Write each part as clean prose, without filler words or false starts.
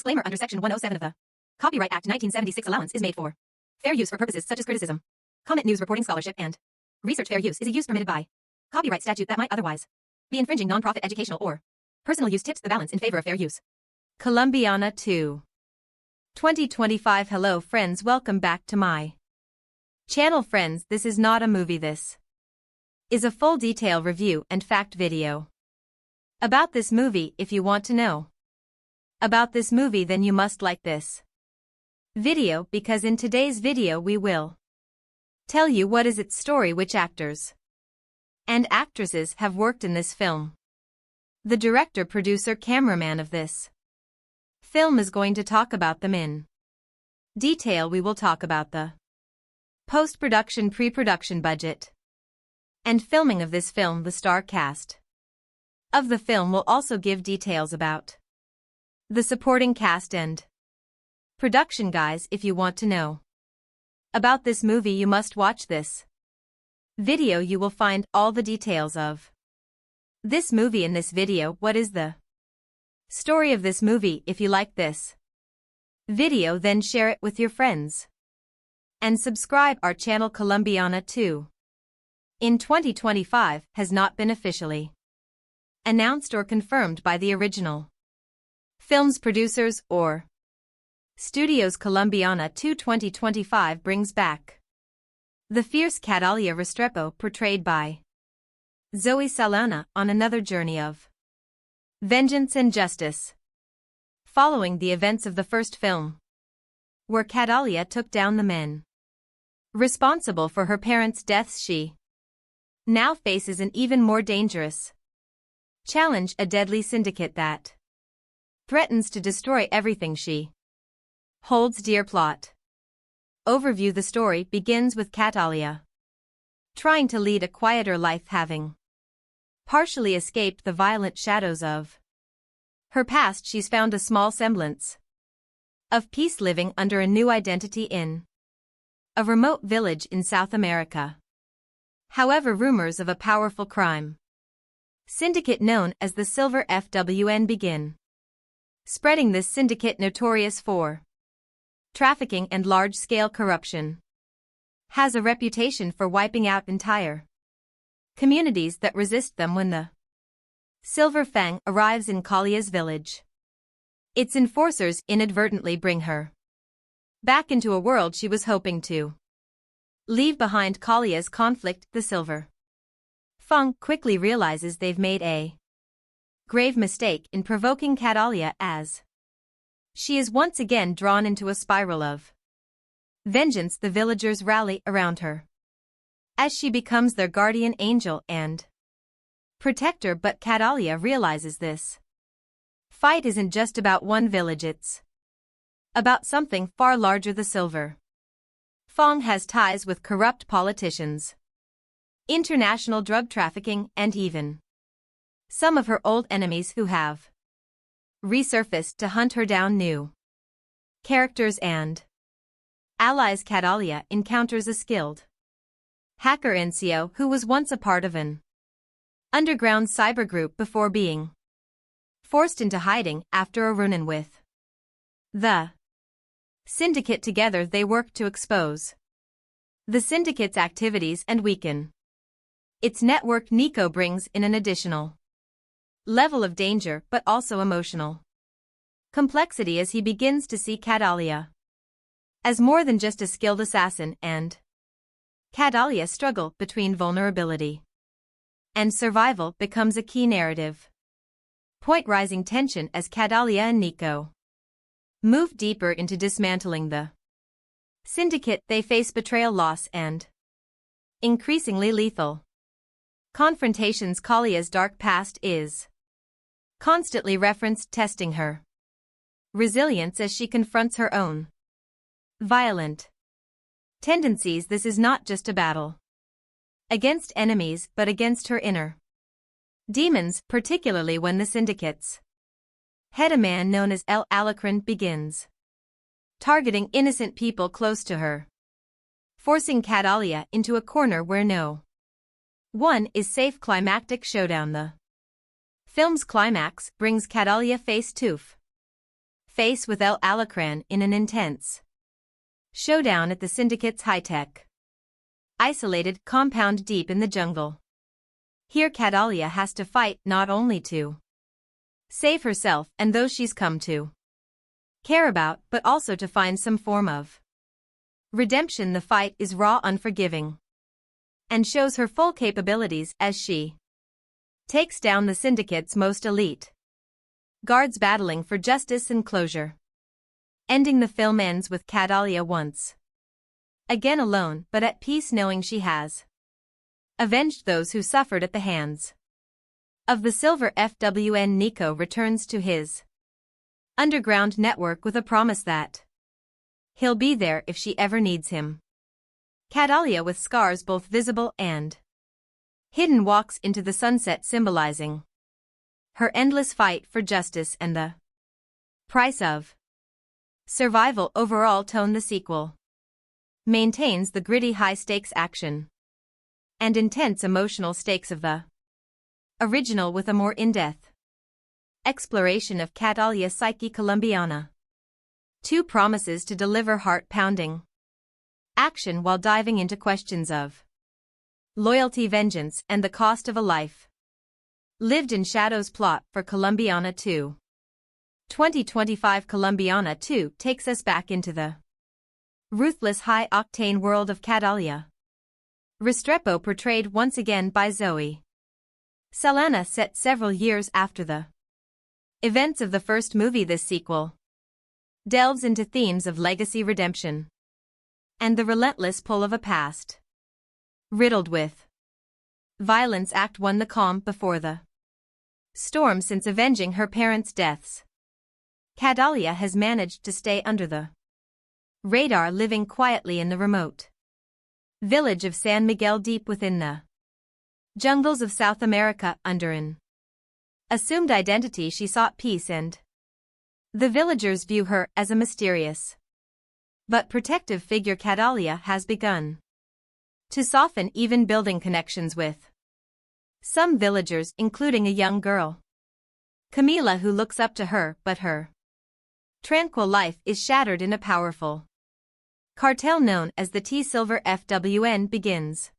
Disclaimer under Section 107 of the Copyright Act 1976 allowance is made for fair use for purposes such as criticism, comment, news reporting, scholarship, and research. Fair use is a use permitted by copyright statute that might otherwise be infringing non-profit educational or personal use. Tips the balance in favor of fair use. Colombiana 2. 2025. Hello friends, welcome back to my channel. Friends, this is not a movie, this is a full detail review and fact video about this movie. If you want to know about this movie, then you must like this video, because in today's video we will tell you what is its story, which actors and actresses have worked in this film. The director, producer, cameraman of this film is going to talk about them in detail. We will talk about the post-production, pre-production budget, and filming of this film. The star cast of the film will also give details about the supporting cast and production. Guys, if you want to know about this movie, you must watch this video. You will find all the details of this movie in this video. What is the story of this movie? If you like this video, then share it with your friends and subscribe our channel. Colombiana 2 in 2025 has not been officially announced or confirmed by the original film's producers or studios. Colombiana 2 2025 brings back the fierce Catalia Restrepo, portrayed by Zoe Saldana, on another journey of vengeance and justice. Following the events of the first film, where Catalia took down the men responsible for her parents' deaths, she now faces an even more dangerous challenge: a deadly syndicate that threatens to destroy everything she holds dear. Plot overview: the story begins with Catalia trying to lead a quieter life, having partially escaped the violent shadows of her past. She's found a small semblance of peace, living under a new identity in a remote village in South America. However, rumors of a powerful crime syndicate known as the Silver FWN begin spreading. This syndicate, notorious for trafficking and large-scale corruption, has a reputation for wiping out entire communities that resist them. When the Silver Fang arrives in Calia's village, its enforcers inadvertently bring her back into a world she was hoping to leave behind. Calia's conflict: the Silver Fang quickly realizes they've made a grave mistake in provoking Catalia, as she is once again drawn into a spiral of vengeance. The villagers rally around her as she becomes their guardian angel and protector. But Catalia realizes this fight isn't just about one village, it's about something far larger. The Silver Fang has ties with corrupt politicians, international drug trafficking, and even some of her old enemies who have resurfaced to hunt her down. New characters and allies: Catalia encounters a skilled hacker, Encio, who was once a part of an underground cyber group before being forced into hiding after a run-in with the syndicate. Together they work to expose the syndicate's activities and weaken its network. Nico brings in an additional level of danger, but also emotional complexity, as he begins to see Catalia as more than just a skilled assassin, and Catalia's struggle between vulnerability and survival becomes a key narrative point. Rising tension as Catalia and Nico move deeper into dismantling the syndicate. They face betrayal, loss, and increasingly lethal confrontations. Calia's dark past is constantly referenced, testing her resilience as she confronts her own violent tendencies. This is not just a battle against enemies, but against her inner demons, particularly when the syndicate's head, a man known as El Alacrán, begins targeting innocent people close to her, forcing Catalia into a corner where no one is safe. Climactic showdown: the film's climax brings Catalia face to face with El Alacran in an intense showdown at the Syndicate's high-tech isolated compound deep in the jungle. Here Catalia has to fight not only to save herself and those she's come to care about, but also to find some form of redemption. The fight is raw, unforgiving, and shows her full capabilities as she takes down the Syndicate's most elite guards battling for justice and closure. Ending, the film ends with Catalia once again alone but at peace, knowing she has avenged those who suffered at the hands of the Silver FWN. Nico returns to his underground network with a promise that he'll be there if she ever needs him. Catalia, with scars both visible and hidden, walks into the sunset, symbolizing her endless fight for justice and the price of survival. Overall tone: the sequel maintains the gritty, high-stakes action and intense emotional stakes of the original, with a more in-depth exploration of Catalia's psyche. Colombiana 2 promises to deliver heart-pounding action while diving into questions of loyalty, vengeance, and the cost of a life lived in shadows. Plot for Colombiana 2. 2025 Colombiana 2 takes us back into the ruthless, high-octane world of Catalia Restrepo, portrayed once again by Zoe Saldana, set several years after the events of the first movie. This sequel delves into themes of legacy, redemption, and the relentless pull of a past riddled with violence. Act 1: the calm before the storm. Since avenging her parents' deaths, Catalia has managed to stay under the radar, living quietly in the remote village of San Miguel, deep within the jungles of South America. Under an assumed identity, she sought peace, and the villagers view her as a mysterious but protective figure. Catalia has begun to soften, even building connections with some villagers, including a young girl, Camila, who looks up to her, but her tranquil life is shattered in a powerful cartel known as the T Silver FWN begins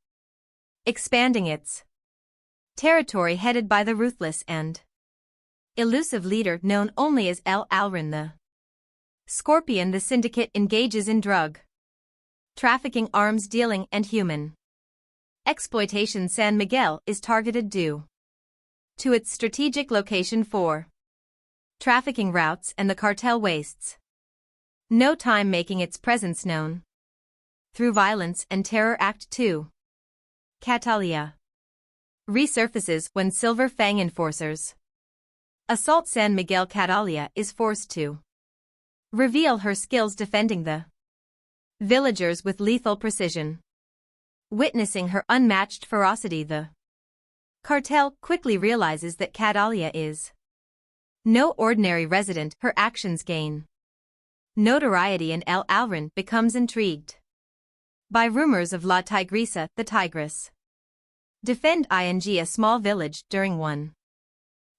expanding its territory, headed by the ruthless and elusive leader known only as El Alrin the Scorpion. The Syndicate engages in drug trafficking, arms dealing, and human exploitation. San Miguel is targeted due to its strategic location for trafficking routes, and the cartel wastes no time making its presence known through violence and terror. Act 2: Catalia resurfaces when Silver Fang enforcers assault San Miguel. Catalia is forced to reveal her skills defending the villagers with lethal precision. Witnessing her unmatched ferocity, the cartel quickly realizes that Catalia is no ordinary resident. Her actions gain notoriety, and El Alrin becomes intrigued by rumors of La Tigresa, the Tigress, defend a small village. During one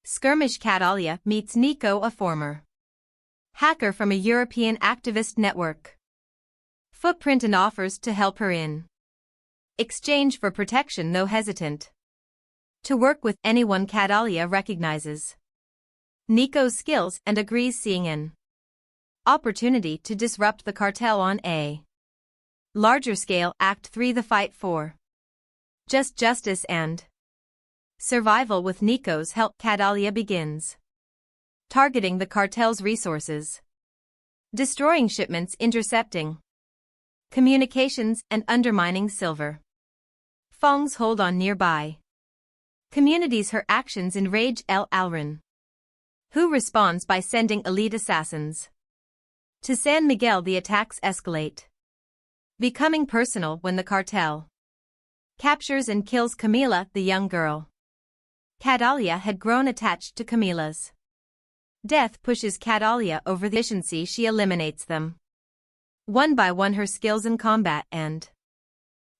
skirmish, Catalia meets Nico, a former hacker from a European activist network footprint, and offers to help her in exchange for protection. Though hesitant to work with anyone, Catalia recognizes Nico's skills and agrees, seeing an opportunity to disrupt the cartel on a larger scale. Act 3: the fight for justice and survival. With Nico's help, Catalia begins targeting the cartel's resources, destroying shipments, intercepting communications, and undermining Silver Fang's hold on nearby communities. Her actions enrage El Alrin, who responds by sending elite assassins to San Miguel. The attacks escalate, becoming personal when the cartel captures and kills Camila, the young girl. Catalia had grown attached to Camila's death pushes Catalia over the efficiency. She eliminates them one by one, her skills in combat and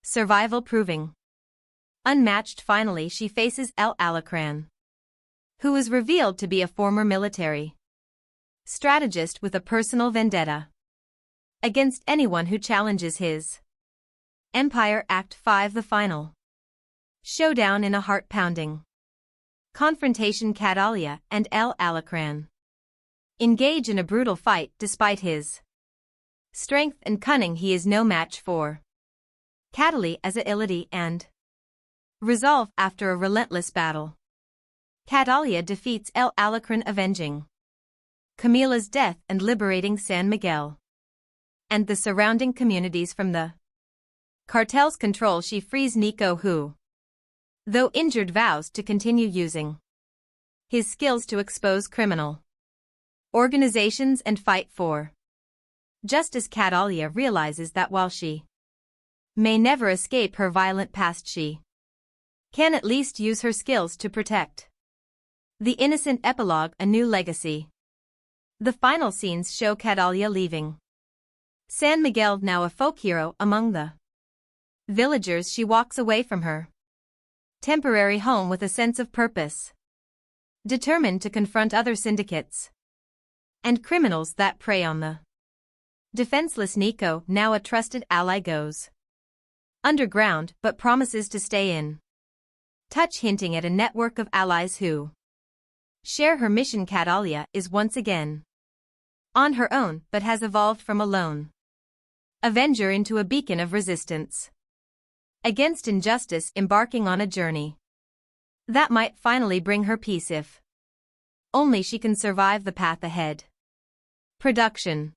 survival proving unmatched. Finally, she faces El Alacran, who is revealed to be a former military Strategist with a personal vendetta against anyone who challenges his empire. Act 5. The final showdown in a heart-pounding confrontation. Catalia and El Alacran engage in a brutal fight. Despite his strength and cunning, he is no match for Catalia as agility and resolve. After a relentless battle, Catalia defeats El Alacran, avenging Camila's death and liberating San Miguel and the surrounding communities from the cartel's control. She frees Nico, who, though injured, vows to continue using his skills to expose criminal organizations and fight for justice. Catalia realizes that while she may never escape her violent past, she can at least use her skills to protect the innocent. Epilogue: A New Legacy. The final scenes show Catalia leaving San Miguel, now a folk hero among the villagers. She walks away from her temporary home with a sense of purpose, determined to confront other syndicates and criminals that prey on the defenseless. Nico, now a trusted ally, goes underground but promises to stay in touch, hinting at a network of allies who share her mission. Catalia is once again on her own but has evolved from a lone avenger into a beacon of resistance against injustice, embarking on a journey that might finally bring her peace if only she can survive the path ahead. Production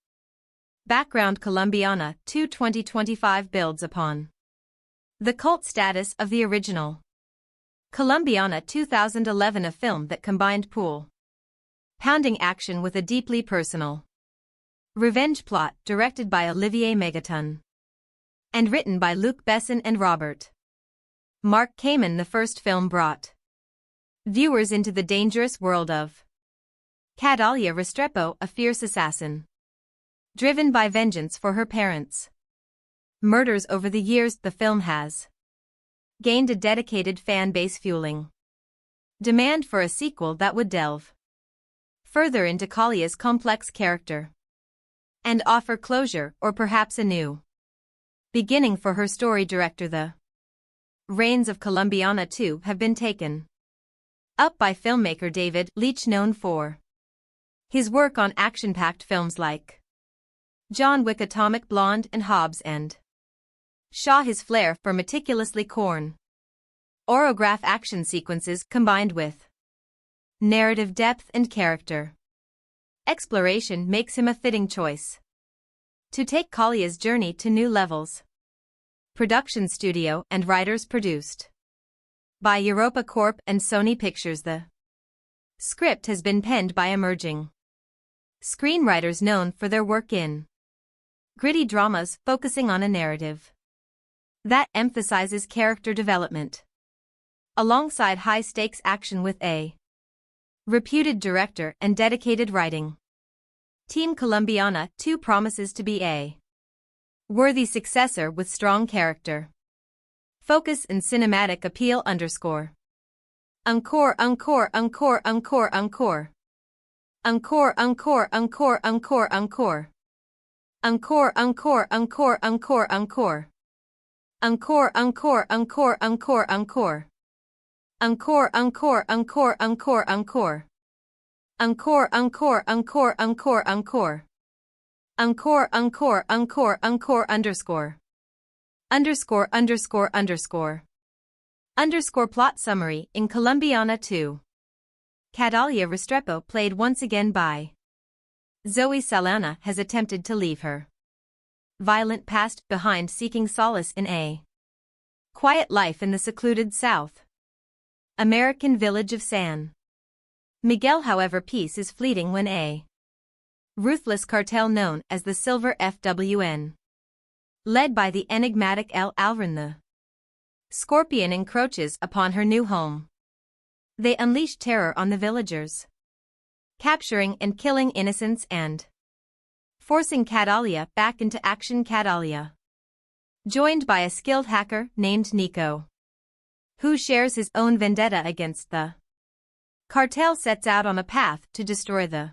background: Colombiana 2 2025 builds upon the cult status of the original Colombiana 2011, a film that combined pounding action with a deeply personal revenge plot. Directed by Olivier Megaton and written by Luc Besson and Robert Mark Kamen, the first film brought viewers into the dangerous world of Catalia Restrepo, a fierce assassin driven by vengeance for her parents' murders. Over the years, the film has gained a dedicated fan base, fueling demand for a sequel that would delve further into Calia's complex character and offer closure, or perhaps a new beginning for her story. Director: The reins of Colombiana 2 have been taken up by filmmaker David Leitch, known for his work on action-packed films like John Wick, Atomic Blonde, and Hobbs and Shaw. His flair for meticulously choreographed action sequences, combined with narrative depth and character exploration, makes him a fitting choice to take Calia's journey to new levels. Production studio and writers: produced by Europa Corp and Sony Pictures. The script has been penned by emerging screenwriters known for their work in gritty dramas, focusing on a narrative that emphasizes character development alongside high-stakes action, with a reputed director and dedicated writing team. Colombiana 2 promises to be a worthy successor with strong character focus and cinematic appeal. Encore. Encore, encore, encore, encore, encore. Encore, encore, encore, encore, encore. Encore, encore, encore, encore, encore. Encore, encore, encore, encore, encore. Encore, encore, encore, encore, encore. Encore, encore, encore, encore, encore. Encore, encore, encore, encore, underscore. Underscore, underscore, underscore. Underscore. Plot summary: in Colombiana 2, Catalia Restrepo, played once again by Zoe Saldana, has attempted to leave her violent past behind, seeking solace in a quiet life in the secluded South American village of San Miguel. However, peace is fleeting when a ruthless cartel known as the Silver FWN, led by the enigmatic El Alran the Scorpion, encroaches upon her new home. They unleash terror on the villagers, capturing and killing innocents and forcing Catalia back into action. Catalia, joined by a skilled hacker named Nico, who shares his own vendetta against the cartel, sets out on a path to destroy the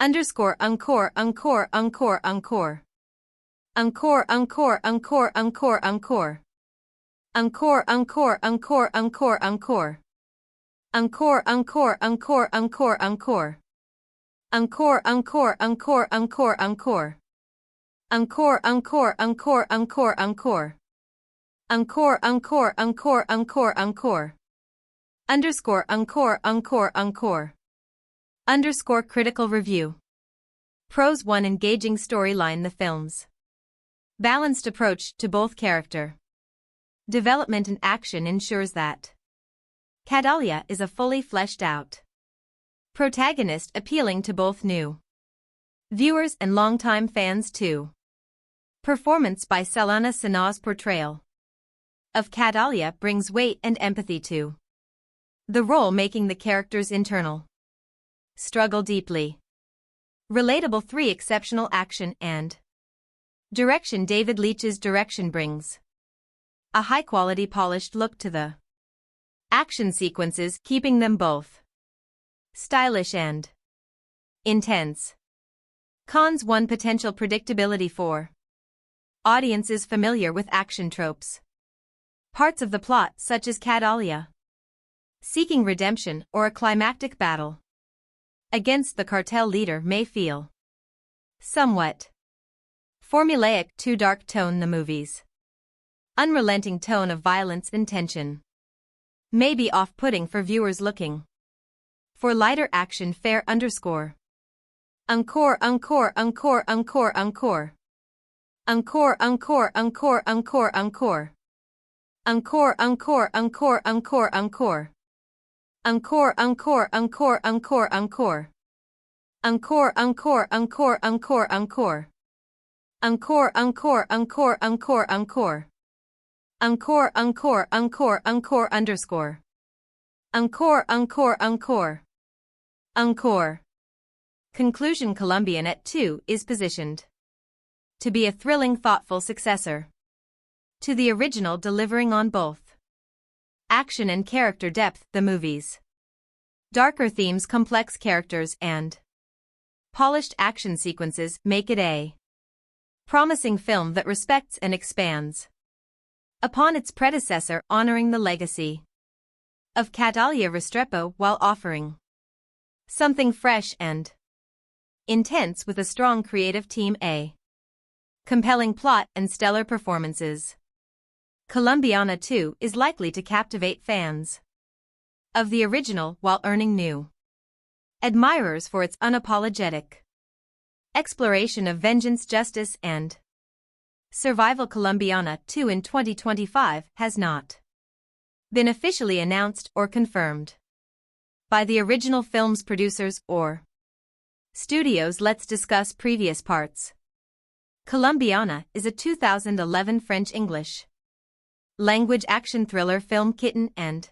Underscore encore encore encore encore. Encore encore encore encore encore. Encore encore encore encore encore. Encore encore encore encore encore. Encore encore encore encore encore. Encore encore encore encore encore. Encore encore encore encore encore. Underscore encore encore encore. Underscore critical review. Pros 1 engaging storyline. The film's balanced approach to both character development and action ensures that Catalia is a fully fleshed out protagonist appealing to both new viewers and longtime fans too. Performance by Saldana. Sana's portrayal of Catalia brings weight and empathy to the role, making the character's internal struggle deeply relatable. 3 exceptional action and direction. David Leitch's direction brings a high-quality polished look to the action sequences, keeping them both stylish and intense. Cons 1 potential predictability for audiences familiar with action tropes. Parts of the plot, such as Catalia seeking redemption or a climactic battle against the cartel leader, may feel somewhat formulaic. Too dark tone. The movie's unrelenting tone of violence and tension may be off-putting for viewers looking for lighter action fare. Underscore encore encore encore encore encore. Encore encore encore encore encore. Encore encore encore encore encore. Encore encore encore encore encore. Encore encore encore encore encore. Encore encore encore encore encore. Encore encore encore encore underscore. Encore encore encore. Encore. Conclusion. Colombiana 2 is positioned to be a thrilling, thoughtful successor to the original, delivering on both action and character depth. The movie's darker themes, complex characters, and polished action sequences make it a promising film that respects and expands upon its predecessor, honoring the legacy of Catalia Restrepo while offering something fresh and intense with a strong creative team, a compelling plot, and stellar performances. Colombiana 2 is likely to captivate fans of the original while earning new admirers for its unapologetic exploration of vengeance, justice, and survival. Colombiana 2 in 2025 has not been officially announced or confirmed by the original film's producers or studios. Let's discuss previous parts. Colombiana is a 2011 French-English language action thriller film kitten and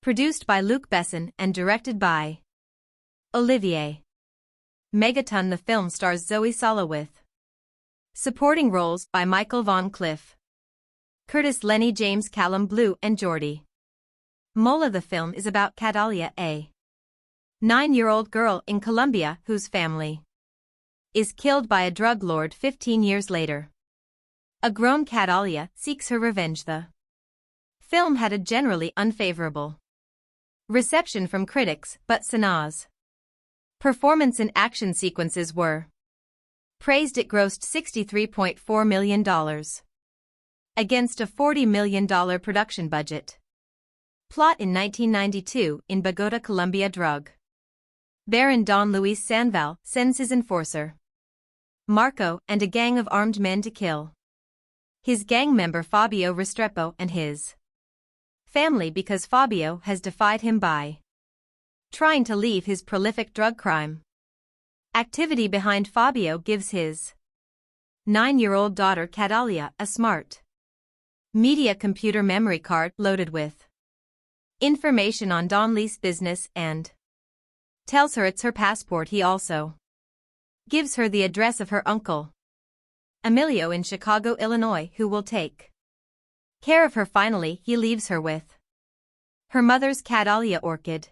produced by Luc Besson and directed by Olivier Megaton. The film stars Zoe Saldana with supporting roles by Michael Von Cliff, Curtis Lenny, James Callum Blue, and Jordi Mola. The film is about Catalia, a 9-year-old girl in Colombia whose family is killed by a drug lord 15 years later. A grown Catalia seeks her revenge. The film had a generally unfavorable reception from critics, but Sana's performance and action sequences were praised. It grossed $63.4 million against a $40 million production budget. Plot: in 1992, in Bogota, Colombia, drug baron Don Luis Sanval sends his enforcer Marco and a gang of armed men to kill his gang member Fabio Restrepo and his family because Fabio has defied him by trying to leave his prolific drug crime activity behind. Fabio gives his 9-year-old daughter Catalia a smart media computer memory card loaded with information on Don Luis' business and tells her it's her passport. He also gives her the address of her uncle Emilio in Chicago, Illinois, who will take care of her. Finally, he leaves her with her mother's Catalia orchid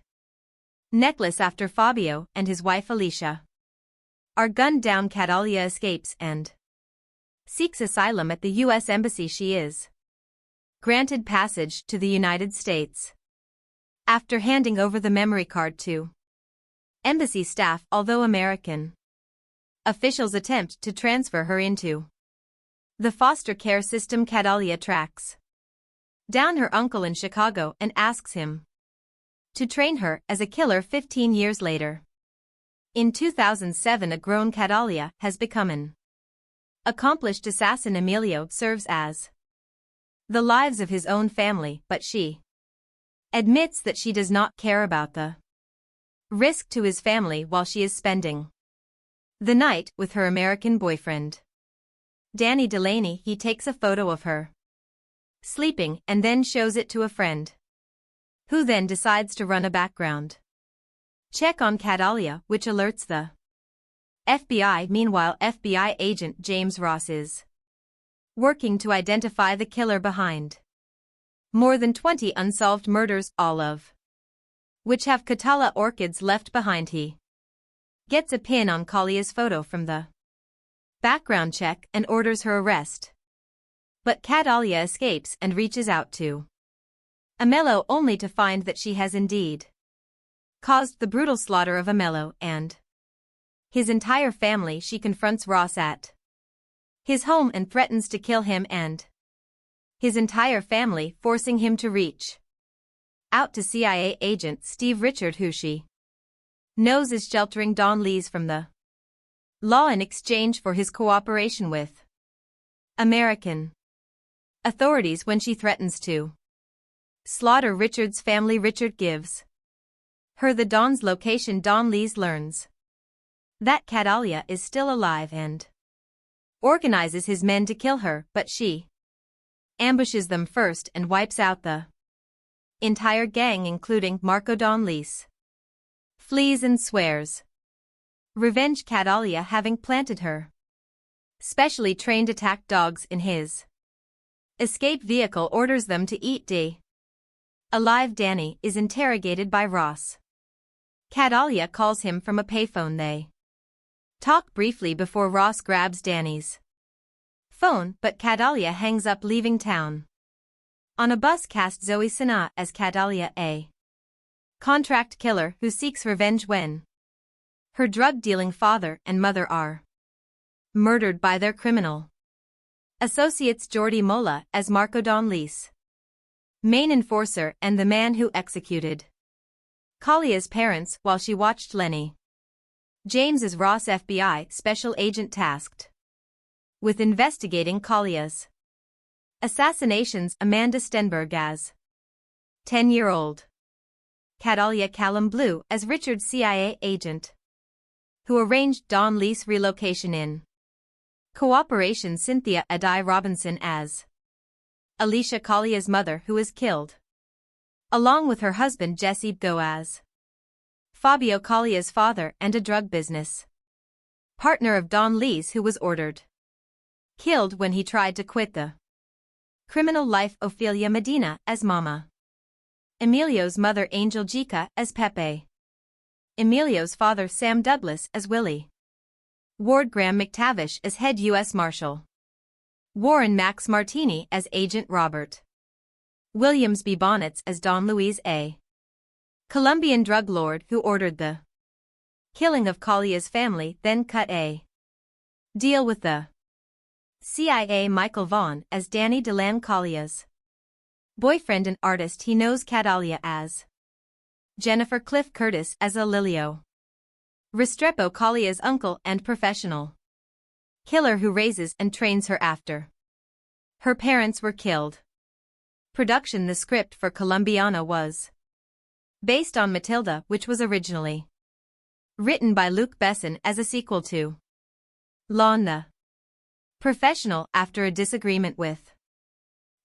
necklace after Fabio and his wife Alicia are gunned down. Catalia escapes and seeks asylum at the U.S. Embassy. She is granted passage to the United States after handing over the memory card to embassy staff. Although American officials attempt to transfer her into the foster care system, Catalia tracks down her uncle in Chicago and asks him to train her as a killer. 15 years later, in 2007, a grown Catalia has become an accomplished assassin. Emilio serves as the lives of his own family, but she admits that she does not care about the risk to his family while she is spending the night with her American boyfriend, Danny Delaney. He takes a photo of her sleeping and then shows it to a friend, who then decides to run a background check on Catalia, which alerts the FBI. Meanwhile, FBI agent James Ross is working to identify the killer behind more than 20 unsolved murders, all of which have Catala orchids left behind. He gets a pin on Kalia's photo from the background check and orders her arrest. But Catalia escapes and reaches out to Amello, only to find that she has indeed caused the brutal slaughter of Amello and his entire family. She confronts Ross at his home and threatens to kill him and his entire family, forcing him to reach out to CIA agent Steve Richard, who she knows is sheltering Don Lees from the law in exchange for his cooperation with American authorities. When she threatens to slaughter Richard's family, Richard gives her the Don's location. Don Lees learns that Catalia is still alive and organizes his men to kill her, but she ambushes them first and wipes out the entire gang, including Marco. Don Lees flees and swears revenge. Catalia, having planted her specially trained attack dogs in his escape vehicle, orders them to eat alive. Danny is interrogated by Ross. Catalia calls him from a payphone. They talk briefly before Ross grabs Danny's phone, but Catalia hangs up, leaving town. On a bus, cast Zoe Saldana as Catalia, a contract killer who seeks revenge when her drug-dealing father and mother are murdered by their criminal associates. Jordi Mola as Marco. Don Lees, main enforcer and the man who executed Kalia's parents while she watched Lenny. James as Ross, FBI special agent tasked with investigating Kalia's assassinations. Amanda Stenberg as 10-year-old Catalia. Callum Blue as Richard's CIA agent who arranged Don Lees' relocation in cooperation. Cynthia Adai Robinson as Alicia, Kalia's mother, who is killed along with her husband Jesse Go as Fabio, Kalia's father and a drug business partner of Don Lees, who was ordered killed when he tried to quit the criminal life. Ophelia Medina as Mama. Emilio's mother Angel Jica as Pepe. Emilio's father Sam Douglas as Willie. Ward Graham McTavish as head U.S. Marshal. Warren Max Martini as Agent Robert. Williams B. Bonnets as Don Luis A. Colombian drug lord who ordered the killing of Kalia's family, then cut a deal with the CIA. Michael Vaughn as Danny Delan, Kalia's boyfriend and artist. He knows Catalia as Jennifer. Cliff Curtis as Alilio Restrepo, Kalia's uncle and professional killer who raises and trains her after her parents were killed. Production. The script for Colombiana was based on Matilda, which was originally written by Luc Besson as a sequel to Law and the Professional, after a disagreement with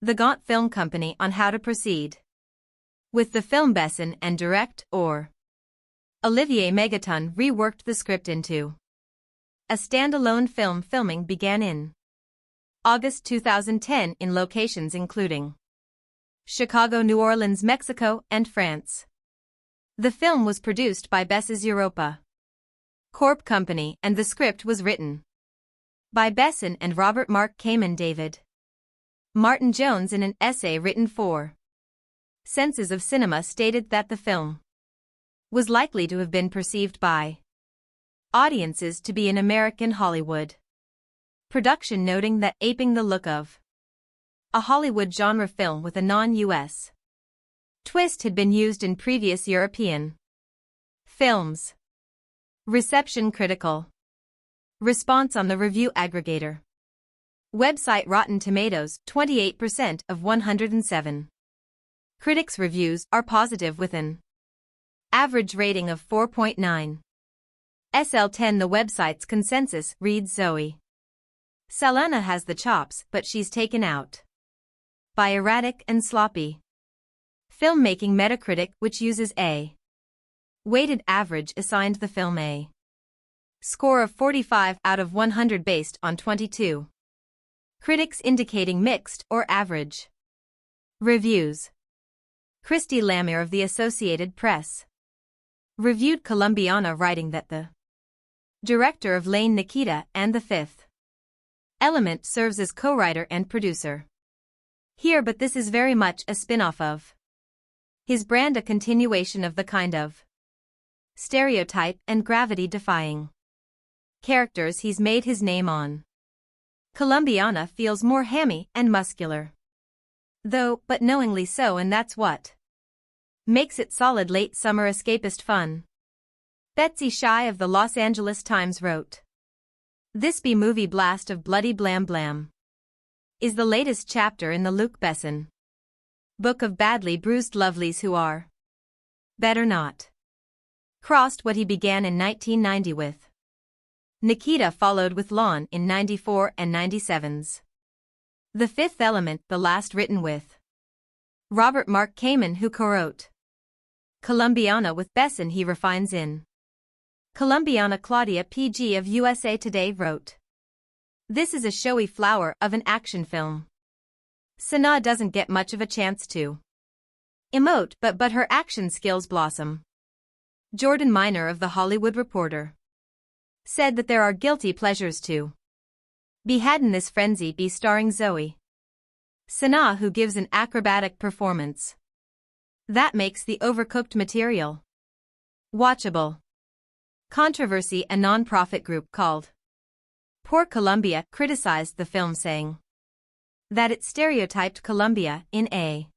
the Gaunt Film Company on how to proceed with the film. Besson and Olivier Megaton reworked the script into a standalone film. Filming began in August 2010 in locations including Chicago, New Orleans, Mexico, and France. The film was produced by Besses Europa. Corp Company, and the script was written by Besson and Robert Mark Kamen David Martin Jones in an essay written for Senses of Cinema stated that the film was likely to have been perceived by audiences to be an American Hollywood production, noting that aping the look of a Hollywood genre film with a non-US twist had been used in previous European films. Reception. Critical response on the review aggregator website Rotten Tomatoes, 28% of 107 critics' reviews are positive with an average rating of 4.9. SL10. The website's consensus reads: Zoe Saldana has the chops, but she's taken out by erratic and sloppy filmmaking. Metacritic, which uses a weighted average, assigned the film a score of 45 out of 100 based on 22 critics indicating mixed or average reviews. Christy Lamere of the Associated Press reviewed Colombiana, writing that the director of Lane Nikita and The Fifth Element serves as co-writer and producer here, but this is very much a spin-off of his brand, a continuation of the kind of stereotype and gravity-defying characters he's made his name on. Colombiana feels more hammy and muscular, though, but knowingly so, and that's what makes it solid late summer escapist fun. Betsy Shy of the Los Angeles Times wrote, "This B-movie blast of bloody blam blam is the latest chapter in the Luc Besson book of badly bruised lovelies who are better not crossed." What he began in 1990 with Nikita followed with Lawn in 94 and 97's The Fifth Element, the last written with Robert Mark Kamen, who co-wrote Colombiana with Besson. He refines in Colombiana. Claudia P.G. of USA Today wrote, "This is a showy flower of an action film. Sana doesn't get much of a chance to emote, but her action skills blossom." Jordan Miner of The Hollywood Reporter said that there are guilty pleasures to be had in this frenzy be starring Zoe Saldana, who gives an acrobatic performance that makes the overcooked material watchable. Controversy. A non-profit group called Poor Colombia criticized the film, saying that it stereotyped Colombia in a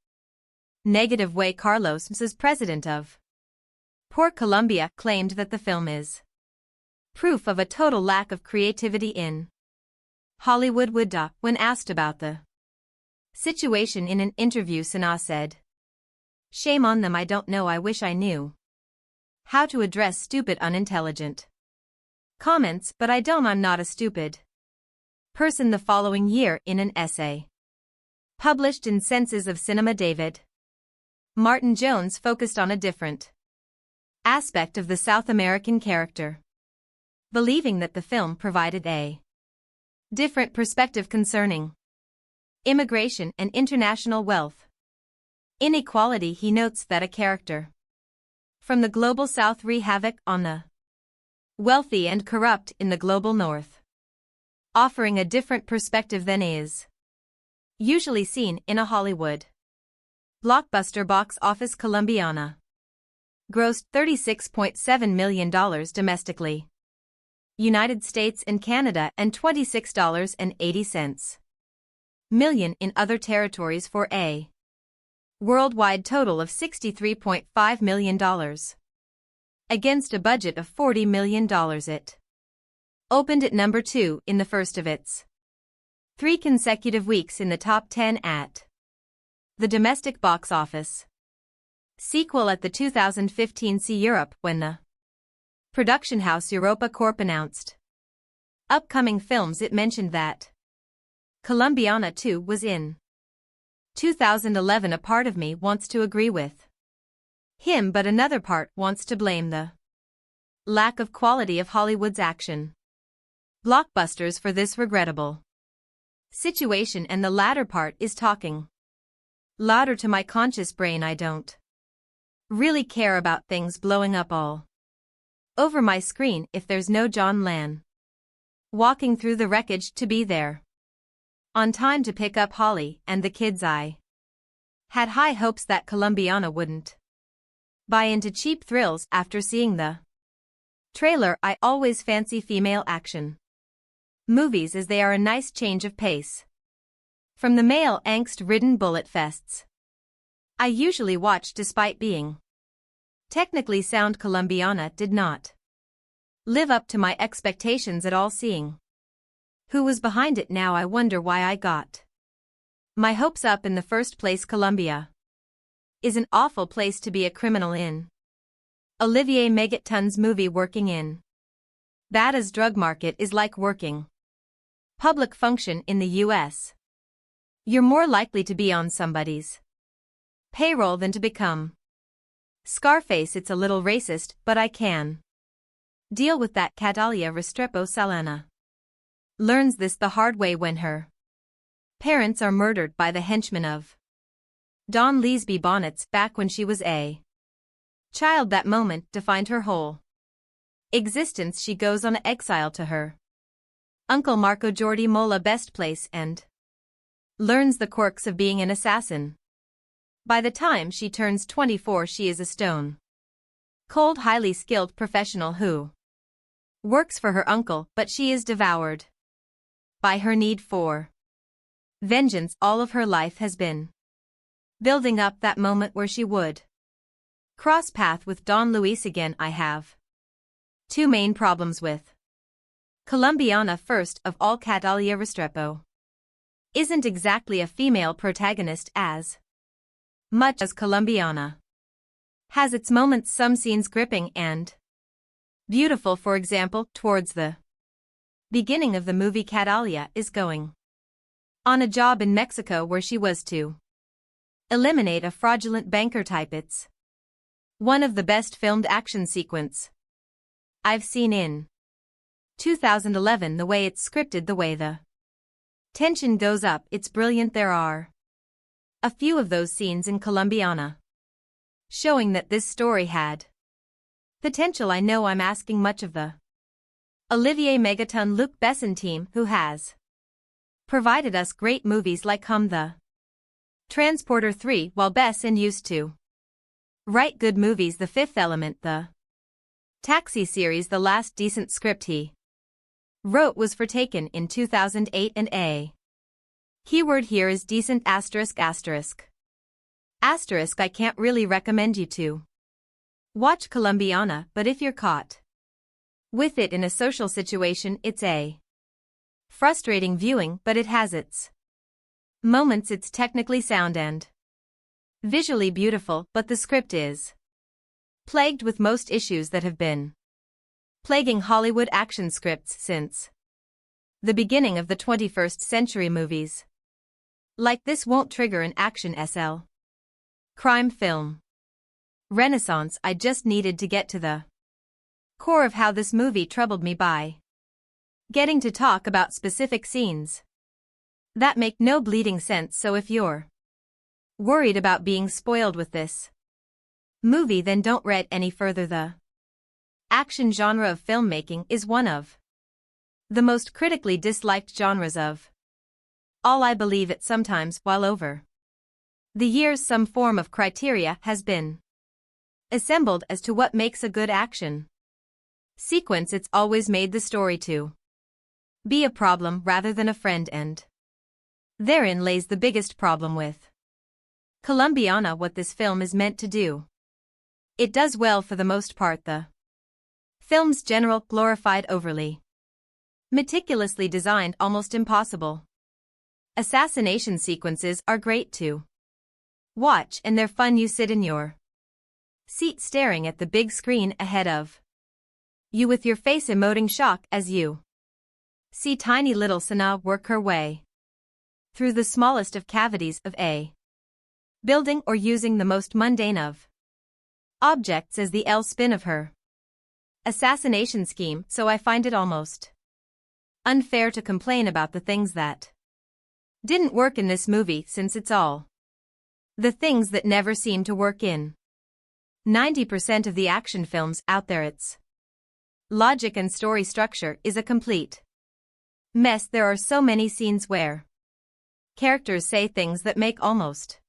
negative way. Carlos M's, president of Poor Colombia, claimed that the film is proof of a total lack of creativity in Hollywood. When asked about the situation in an interview, Sana said, "Shame on them, I don't know, I wish I knew how to address stupid unintelligent comments, but I don't, I'm not a stupid person." The following year, in an essay published in Senses of Cinema, David Martin Jones focused on a different aspect of the South American character, believing that the film provided a different perspective concerning immigration and international wealth inequality. He notes that a character from the global South wreak havoc on the wealthy and corrupt in the global North, offering a different perspective than is usually seen in a Hollywood blockbuster. Box office. Colombiana grossed $36.7 million domestically, United States and Canada, and $26.80 million in other territories, for a worldwide total of $63.5 million. Against a budget of $40 million, it opened at number 2 in the first of its 3 consecutive weeks in the top 10 at the domestic box office. Sequel at the 2015 See Europe, when the production house Europa Corp announced upcoming films, it mentioned that Colombiana 2 was in 2011. A part of me wants to agree with him, but another part wants to blame the lack of quality of Hollywood's action blockbusters for this regrettable situation, and the latter part is talking louder to my conscious brain. I don't really care about things blowing up all over my screen if there's no John Lan. Walking through the wreckage to be there. On time to pick up Holly and the kids. I had high hopes that Colombiana wouldn't buy into cheap thrills after seeing the trailer. I always fancy female action movies as they are a nice change of pace from the male angst-ridden bullet fests I usually watch. Despite being technically sound, Colombiana did not live up to my expectations at all. Seeing who was behind it now, I wonder why I got my hopes up in the first place. Colombia is an awful place to be a criminal in. Olivier Megaton's movie working in Bada's drug market is like working public function in the US. You're more likely to be on somebody's payroll than to become Scarface. It's a little racist, but I can deal with that. Catalia Restrepo Saldana learns this the hard way when her parents are murdered by the henchmen of Don Leesby Bonnets back when she was a child. That moment defined her whole existence. She goes on exile to her uncle Marco Jordi Mola best place and learns the quirks of being an assassin. By the time she turns 24, she is a stone cold, highly skilled professional who works for her uncle, but she is devoured by her need for vengeance. All of her life has been building up that moment where she would cross path with Don Luis again. I have two main problems with Colombiana. First of all, Catalia Restrepo isn't exactly a female protagonist as much as Colombiana has its moments, some scenes gripping and beautiful. For example, towards the beginning of the movie, Catalia is going on a job in Mexico where she was to eliminate a fraudulent banker type. It's one of the best filmed action sequence I've seen in 2011. The way it's scripted, the way the tension goes up, it's brilliant. There are a few of those scenes in Colombiana showing that this story had potential. I know I'm asking much of the Olivier Megaton Luc Besson team, who has provided us great movies like The Transporter 3, while Besson used to write good movies. The Fifth Element, the Taxi series. The last decent script he wrote was for Taken in 2008, and a keyword here is decent. *******. I can't really recommend you to watch Colombiana, but if you're caught with it in a social situation, it's a frustrating viewing, but it has its moments. It's technically sound and visually beautiful, but the script is plagued with most issues that have been plaguing Hollywood action scripts since the beginning of the 21st century. Movies like this won't trigger an action crime film renaissance. I just needed to get to the core of how this movie troubled me by getting to talk about specific scenes that make no bleeding sense. So if you're worried about being spoiled with this movie, then don't read any further. The action genre of filmmaking is one of the most critically disliked genres of all. I believe it sometimes, while over the years some form of criteria has been assembled as to what makes a good action sequence, it's always made the story to be a problem rather than a friend, and therein lays the biggest problem with Colombiana. What this film is meant to do, it does well for the most part. The film's general glorified, overly meticulously designed, almost impossible assassination sequences are great to watch, and they're fun. You sit in your seat staring at the big screen ahead of you with your face emoting shock as you see tiny little Sana work her way through the smallest of cavities of a building, or using the most mundane of objects as the spin of her assassination scheme. So I find it almost unfair to complain about the things that didn't work in this movie, since it's all the things that never seem to work in 90% of the action films out there. It's Logic and story structure is a complete mess. There are so many scenes where characters say things that make almost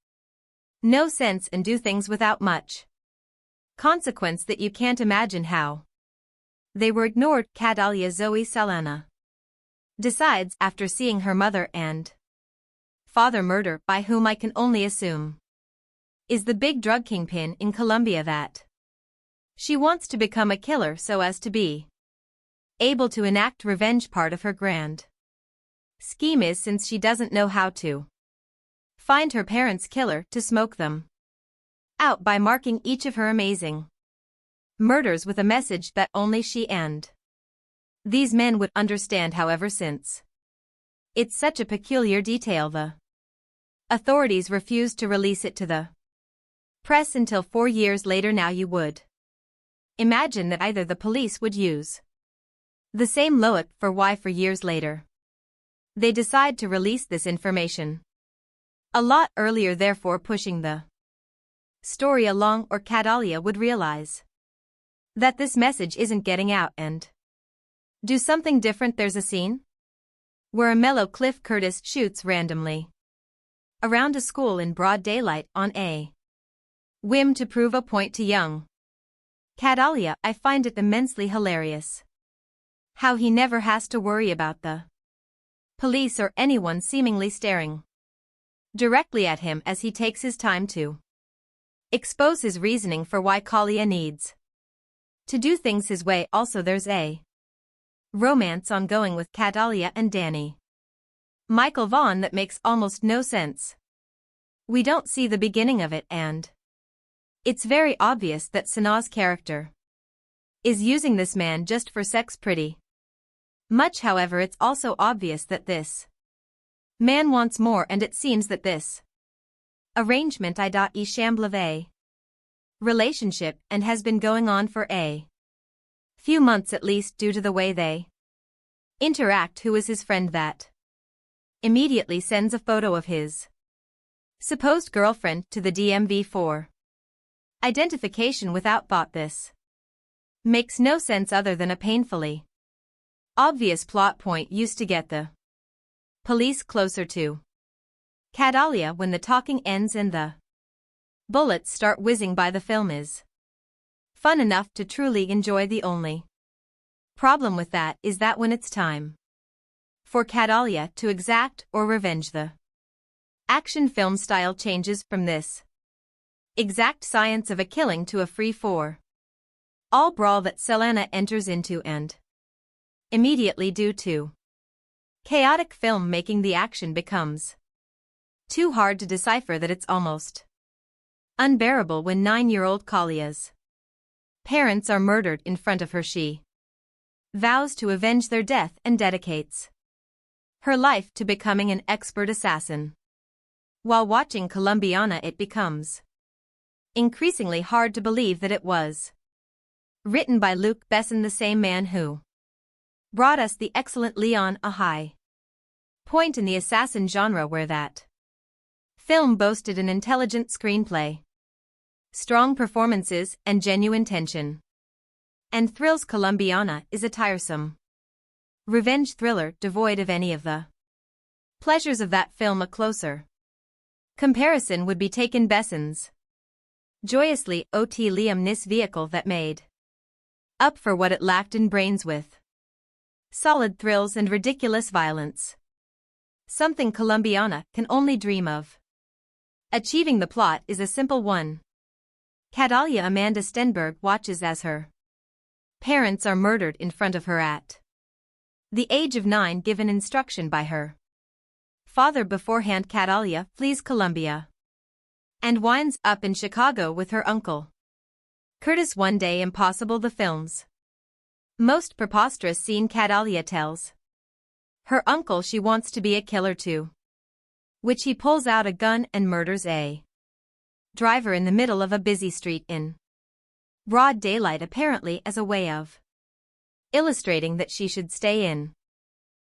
no sense and do things without much consequence that you can't imagine how they were ignored. Catalia Zoe Saldana decides after seeing her mother and father murder by whom I can only assume is the big drug kingpin in Colombia that she wants to become a killer so as to be able to enact revenge. Part of her grand scheme is, since she doesn't know how to find her parents' killer, to smoke them out by marking each of her amazing murders with a message that only she and these men would understand. However, since it's such a peculiar detail, the authorities refused to release it to the press until 4 years later. Now you would imagine that either the police would use the same logic for why 4 years later they decide to release this information a lot earlier, therefore pushing the story along, or Catalia would realize that this message isn't getting out and do something different. There's a scene where a mellow Cliff Curtis shoots randomly around a school in broad daylight on a whim to prove a point to young Catalia. I find it immensely hilarious how he never has to worry about the police or anyone seemingly staring directly at him as he takes his time to expose his reasoning for why Kalia needs to do things his way. Also, there's a romance ongoing with Catalia and Danny Michael Vaughn that makes almost no sense. We don't see the beginning of it, and it's very obvious that Sanaa's character is using this man just for sex pretty much. However, it's also obvious that this man wants more, and it seems that this arrangement i.e. shamble a relationship and has been going on for a few months at least, due to the way they interact. Who is his friend that immediately sends a photo of his supposed girlfriend to the DMV for identification without thought? This makes no sense other than a painfully obvious plot point used to get the police closer to Catalia. When the talking ends and the bullets start whizzing by, the film is fun enough to truly enjoy. The only problem with that is that when it's time for Catalia to exact or revenge, the action film style changes from this exact science of a killing to a free-for-all brawl that Saldana enters into, and immediately, due to chaotic film making, the action becomes too hard to decipher that it's almost unbearable. When 9-year-old Kalia's parents are murdered in front of her, she vows to avenge their death and dedicates her life to becoming an expert assassin. While watching Colombiana, it becomes increasingly hard to believe that it was written by Luc Besson, the same man who brought us the excellent Leon, a high point in the assassin genre where that film boasted an intelligent screenplay, strong performances, and genuine tension and thrills. Colombiana is a tiresome revenge thriller devoid of any of the pleasures of that film. A closer comparison would be taken Besson's joyously ot Liam Nis vehicle that made up for what it lacked in brains with solid thrills and ridiculous violence, something Colombiana can only dream of. Achieving the plot is a simple one. Catalia Amanda Stenberg watches as her parents are murdered in front of her at the age of 9, given instruction by her father beforehand. Catalia flees Colombia and winds up in Chicago with her uncle Curtis. One day, impossible. The film's most preposterous scene. Catalia tells her uncle she wants to be a killer too, which he pulls out a gun and murders a driver in the middle of a busy street in broad daylight, apparently as a way of illustrating that she should stay in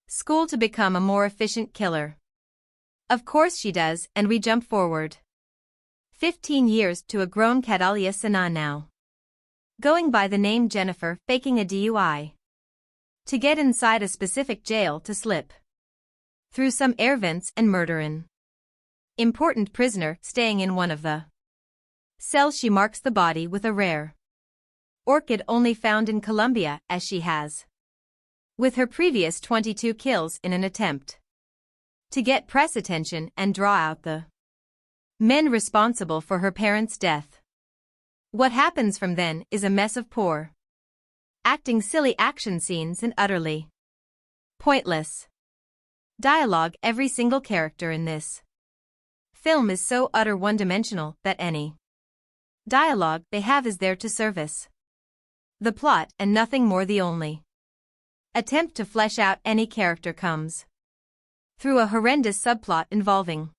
school to become a more efficient killer. Of course she does, and we jump forward 15 years to a grown Catalia Sanaa now Going by the name Jennifer, faking a DUI. To get inside a specific jail to slip through some air vents and murder an important prisoner staying in one of the cells. She marks the body with a rare orchid only found in Colombia, as she has with her previous 22 kills, in an attempt to get press attention and draw out the men responsible for her parents' death. What happens from then is a mess of poor acting, silly action scenes, and utterly pointless dialogue. Every single character in this film is so utter one-dimensional that any dialogue they have is there to service the plot and nothing more. The only attempt to flesh out any character comes through a horrendous subplot involving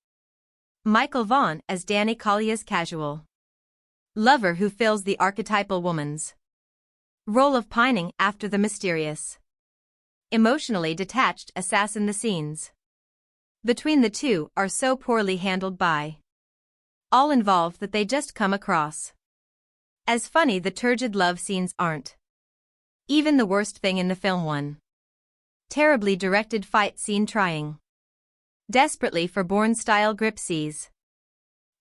Michael Vaughn as Danny Kalia's casual lover, who fills the archetypal woman's role of pining after the mysterious, emotionally detached assassin. The scenes between the two are so poorly handled by all involved that they just come across as funny. The turgid love scenes aren't even the worst thing in the film. One terribly directed fight scene trying desperately for Bourne-style grip sees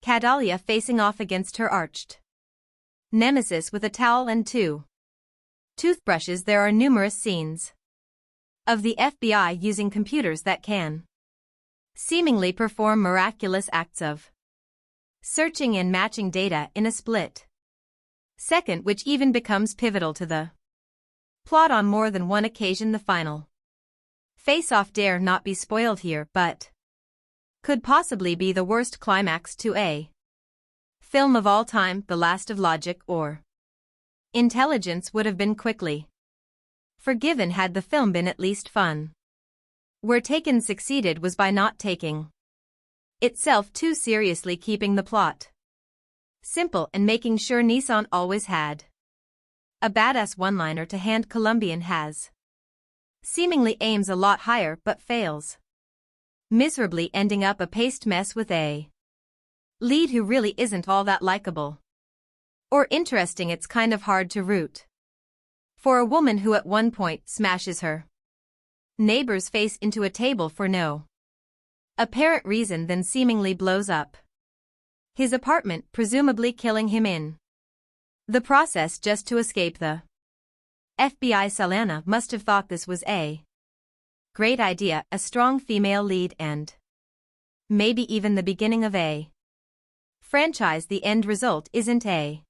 Catalia facing off against her arched nemesis with a towel and two toothbrushes. There are numerous scenes of the FBI using computers that can seemingly perform miraculous acts of searching and matching data in a split second, which even becomes pivotal to the plot on more than one occasion. The final face-off dare not be spoiled here, but could possibly be the worst climax to a film of all time. The last of logic or intelligence would have been quickly forgiven had the film been at least fun. Where Taken succeeded was by not taking itself too seriously, keeping the plot simple and making sure Nissan always had a badass one-liner to hand. Colombian has seemingly aims a lot higher but fails miserably, ending up a paste mess with a lead who really isn't all that likable or interesting. It's kind of hard to root for a woman who at one point smashes her neighbor's face into a table for no apparent reason, then seemingly blows up his apartment, presumably killing him in the process just to escape the FBI. Saldana must have thought this was a great idea, a strong female lead, and maybe even the beginning of a franchise. The end result isn't a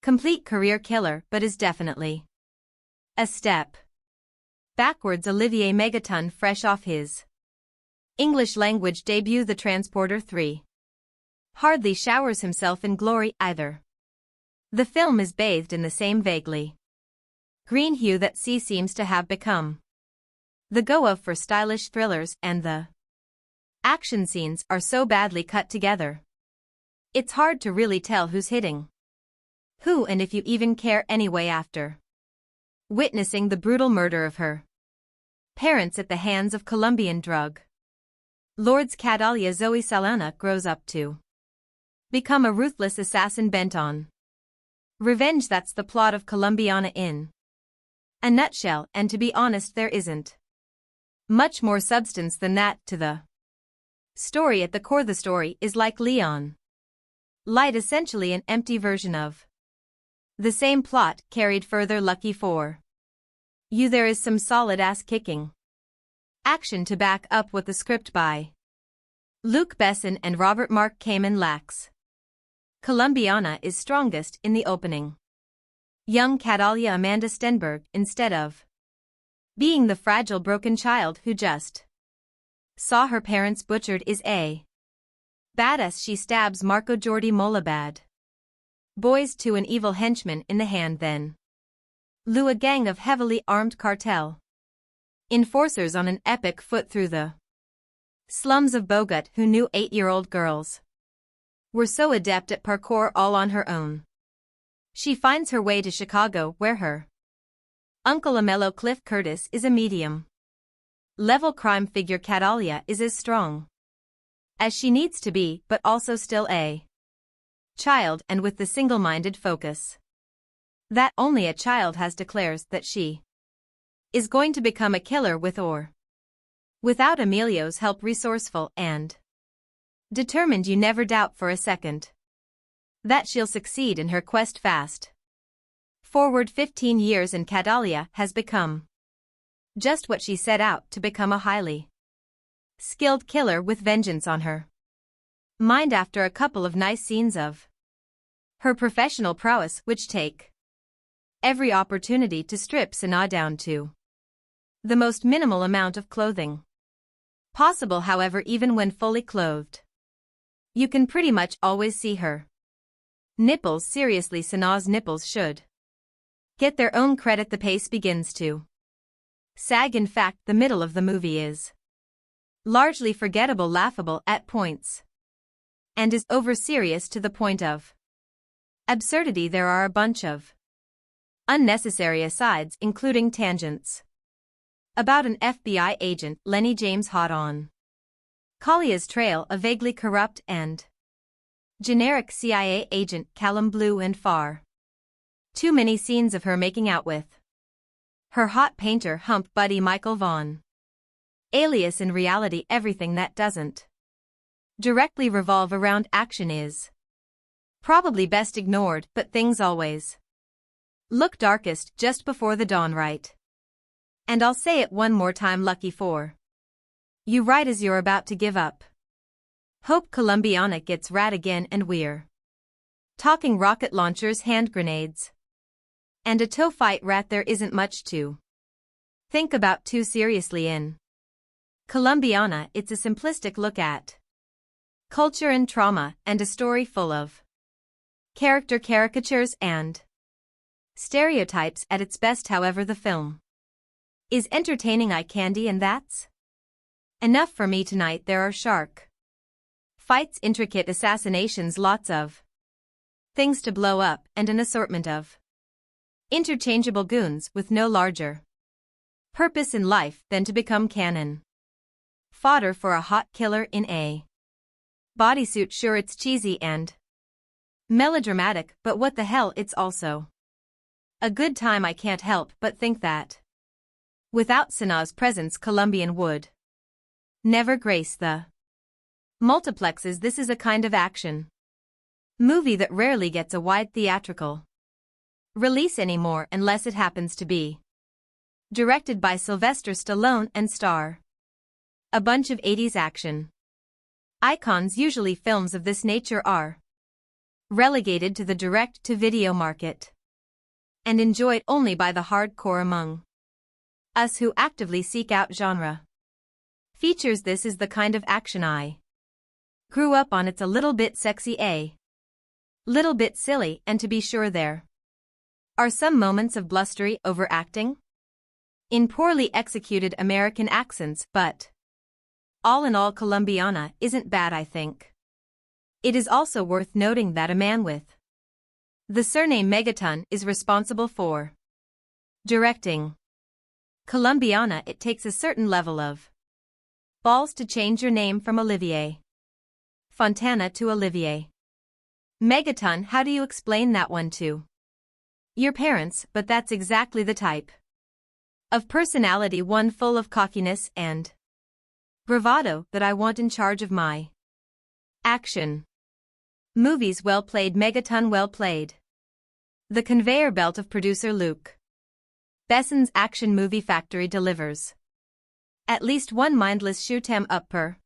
complete career killer, but is definitely a step backwards. Olivier Megaton, fresh off his English language debut, The Transporter 3, hardly showers himself in glory either. The film is bathed in the same vaguely green hue that sea seems to have become the go-of for stylish thrillers, and the action scenes are so badly cut together it's hard to really tell who's hitting who, and if you even care anyway after witnessing the brutal murder of her parents at the hands of Colombian drug lords. Catalia Zoe Saldana grows up to become a ruthless assassin bent on revenge. That's the plot of Colombiana in a nutshell, and to be honest, there isn't much more substance than that to the story. At the core, the story is like Leon Light, essentially an empty version of the same plot carried further. Lucky for you, there is some solid ass-kicking action to back up what the script by Luc Besson and Robert Mark Kamen lacks. Colombiana is strongest in the opening. Young Catalia Amanda Stenberg, instead of being the fragile broken child who just saw her parents butchered, is a badass. She stabs Marco Jordi Molabad boys to an evil henchman in the hand, then lure a gang of heavily armed cartel enforcers on an epic foot through the slums of Bogota, who knew 8-year-old girls were so adept at parkour all on her own. She finds her way to Chicago, where her uncle, a mellow Cliff Curtis, is a medium-level crime figure. Catalia is as strong as she needs to be, but also still a child, and with the single-minded focus that only a child has declares that she is going to become a killer with or without Emilio's help, resourceful and determined. You never doubt for a second that she'll succeed in her quest. Fast forward 15 years and Catalia has become just what she set out to become, a highly skilled killer with vengeance on her mind after a couple of nice scenes of her professional prowess which take every opportunity to strip Sana down to the most minimal amount of clothing possible. However, even when fully clothed, you can pretty much always see her nipples. Seriously, Sana's nipples should get their own credit. The pace begins to sag. In fact, the middle of the movie is largely forgettable, laughable at points, and is over-serious to the point of absurdity. There are a bunch of unnecessary asides, including tangents about an FBI agent, Lenny James, hot on Kalia's trail, a vaguely corrupt and generic CIA agent, Callum Blue, and far too many scenes of her making out with her hot painter hump buddy Michael Vaughn, alias in reality everything that doesn't directly revolve around action is probably best ignored, but things always look darkest just before the dawn, right? And I'll say it one more time, lucky for you right as you're about to give up hope. Colombiana gets rad again, and we're talking rocket launchers, hand grenades, and a toe fight. Rat, there isn't much to think about too seriously in Colombiana. It's a simplistic look at culture and trauma, and a story full of character caricatures and stereotypes at its best. However, the film is entertaining eye candy, and that's enough for me tonight. There are shark fights, intricate assassinations, lots of things to blow up, and an assortment of interchangeable goons with no larger purpose in life than to become cannon fodder for a hot killer in a bodysuit. Sure, it's cheesy and melodramatic, but what the hell, it's also a good time. I can't help but think that without Sana's presence, Colombian would never grace the multiplexes. This is a kind of action movie that rarely gets a wide theatrical release anymore, unless it happens to be directed by Sylvester Stallone and star a bunch of 80s action icons. Usually films of this nature are relegated to the direct-to-video market and enjoyed only by the hardcore among us who actively seek out genre features. This is the kind of action I grew up on. It's a little bit sexy, a little bit silly, and to be sure there are some moments of blustery overacting in poorly executed American accents, but all in all, Colombiana isn't bad, I think. It is also worth noting that a man with the surname Megaton is responsible for directing Colombiana. It takes a certain level of balls to change your name from Olivier Fontana to Olivier Megaton. How do you explain that one to your parents? But that's exactly the type of personality, one full of cockiness and bravado, that I want in charge of my action movies. Well played, Megaton, well played. The conveyor belt of producer Luc Besson's action movie factory delivers at least one mindless shoot 'em up per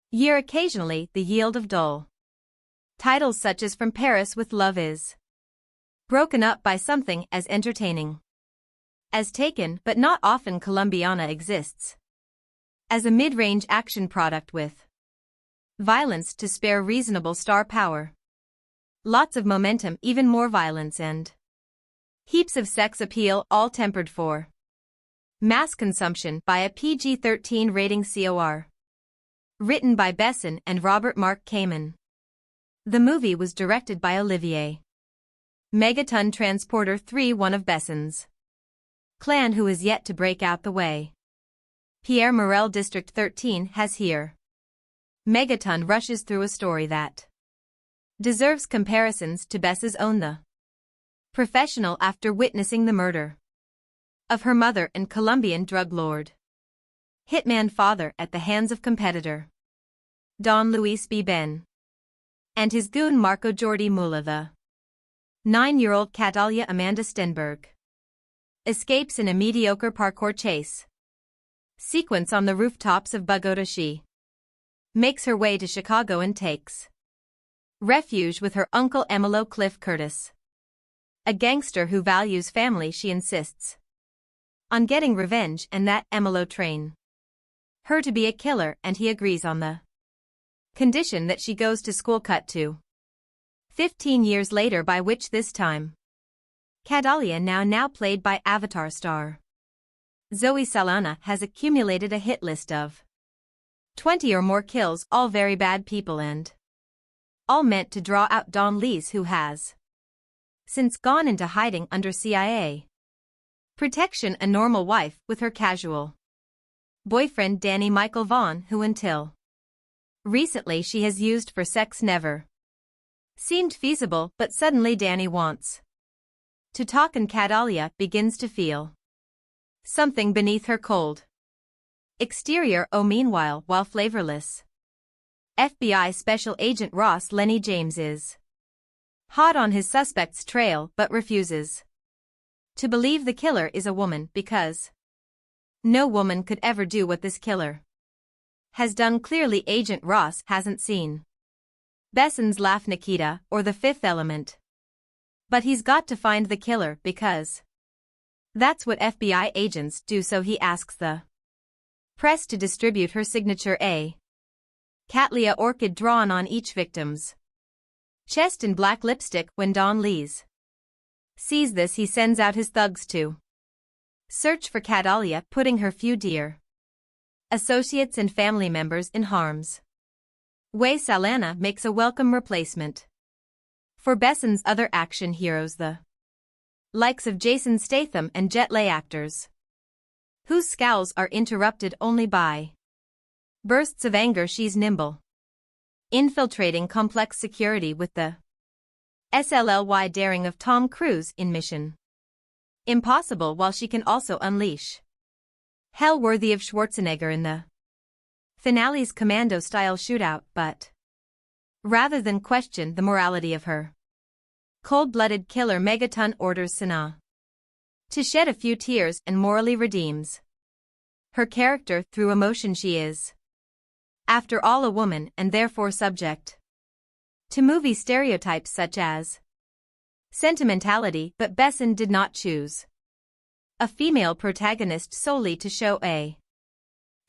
year. Occasionally, the yield of dull titles such as From Paris with Love is broken up by something as entertaining as Taken, but not often. Colombiana exists as a mid-range action product with violence to spare, reasonable star power, lots of momentum, even more violence, and heaps of sex appeal, all tempered for mass consumption by a PG-13 rating. COR. Written by Besson and Robert Mark Kamen. The movie was directed by Olivier Megaton. Transporter 3, one of Besson's clan who is yet to break out the way Pierre Morel District 13 has here. Megaton rushes through a story that deserves comparisons to Bess's own. The Professional after witnessing the murder of her mother and Colombian drug lord. Hitman father at the hands of competitor Don Luis B. Ben. And his goon Marco Jordi Mula. The 9-year-old Catalia Amanda Stenberg escapes in a mediocre parkour chase sequence on the rooftops of Bogota. She makes her way to Chicago and takes refuge with her uncle Emilio Cliff Curtis, a gangster who values family. She insists on getting revenge and that Emilio train her to be a killer, and he agrees on the condition that she goes to school. Cut to 15 years later, by which this time Catalia, now played by Avatar star Zoe Saldana, has accumulated a hit list of 20 or more kills, all very bad people and all meant to draw out Don Luis, who has since gone into hiding under CIA protection, a normal wife with her casual boyfriend Danny Michael Vaughn, who until recently she has used for sex, never seemed feasible, but suddenly Danny wants to talk and Catalia begins to feel something beneath her cold exterior. Meanwhile, while flavorless FBI Special Agent Ross Lenny James is hot on his suspect's trail but refuses to believe the killer is a woman, because no woman could ever do what this killer has done. Clearly Agent Ross hasn't seen Besson's Laugh, Nikita, or The Fifth Element. But he's got to find the killer, because that's what FBI agents do. So he asks the press to distribute her signature A Catalia orchid drawn on each victim's chest in black lipstick. When Don Luis sees this, he sends out his thugs to search for Catalia, putting her few dear associates and family members in harm's way. Saldana makes a welcome replacement for Besson's other action heroes, the likes of Jason Statham and Jet Li actors, whose scowls are interrupted only by bursts of anger. She's nimble, infiltrating complex security with the SLLY daring of Tom Cruise in Mission Impossible, while she can also unleash hell worthy of Schwarzenegger in the finale's commando-style shootout. But rather than question the morality of her cold-blooded killer, Megaton orders Sana to shed a few tears and morally redeems her character through emotion. She is, after all, a woman and therefore subject to movie stereotypes such as sentimentality, but Besson did not choose a female protagonist solely to show a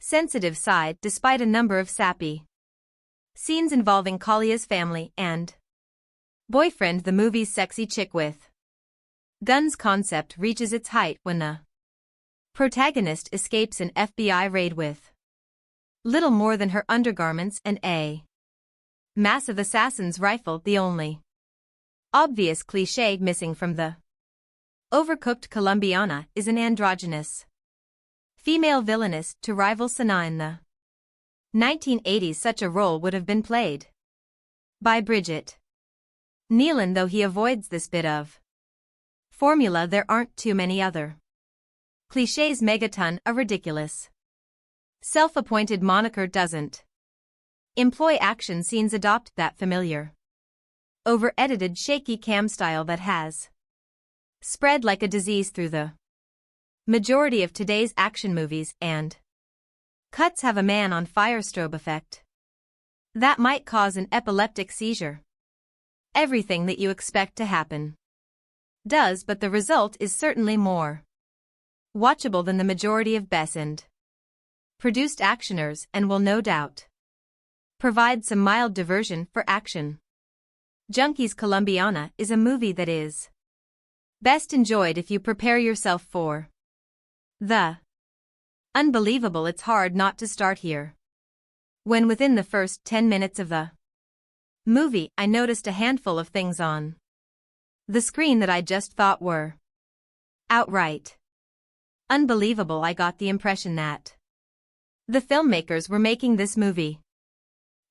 sensitive side, despite a number of sappy scenes involving Kalia's family and boyfriend. The movie's sexy chick with guns concept reaches its height when the protagonist escapes an FBI raid with little more than her undergarments and a massive assassin's rifle, the only obvious cliché missing from the overcooked Colombiana is an androgynous female villainess to rival Sana. In the 1980s, such a role would have been played by Bridget Nealon, though he avoids this bit of formula. There aren't too many other clichés. Megaton, a ridiculous self-appointed moniker, doesn't employ action scenes, adopt that familiar over-edited shaky cam style that has spread like a disease through the majority of today's action movies, and cuts have a man-on-fire strobe effect that might cause an epileptic seizure. Everything that you expect to happen does, but the result is certainly more watchable than the majority of Best produced actioners, and will no doubt provide some mild diversion for action junkies. Colombiana is a movie that is best enjoyed if you prepare yourself for the unbelievable. It's hard not to start here. When within the first 10 minutes of the movie I noticed a handful of things on the screen that I just thought were outright unbelievable. I got the impression that the filmmakers were making this movie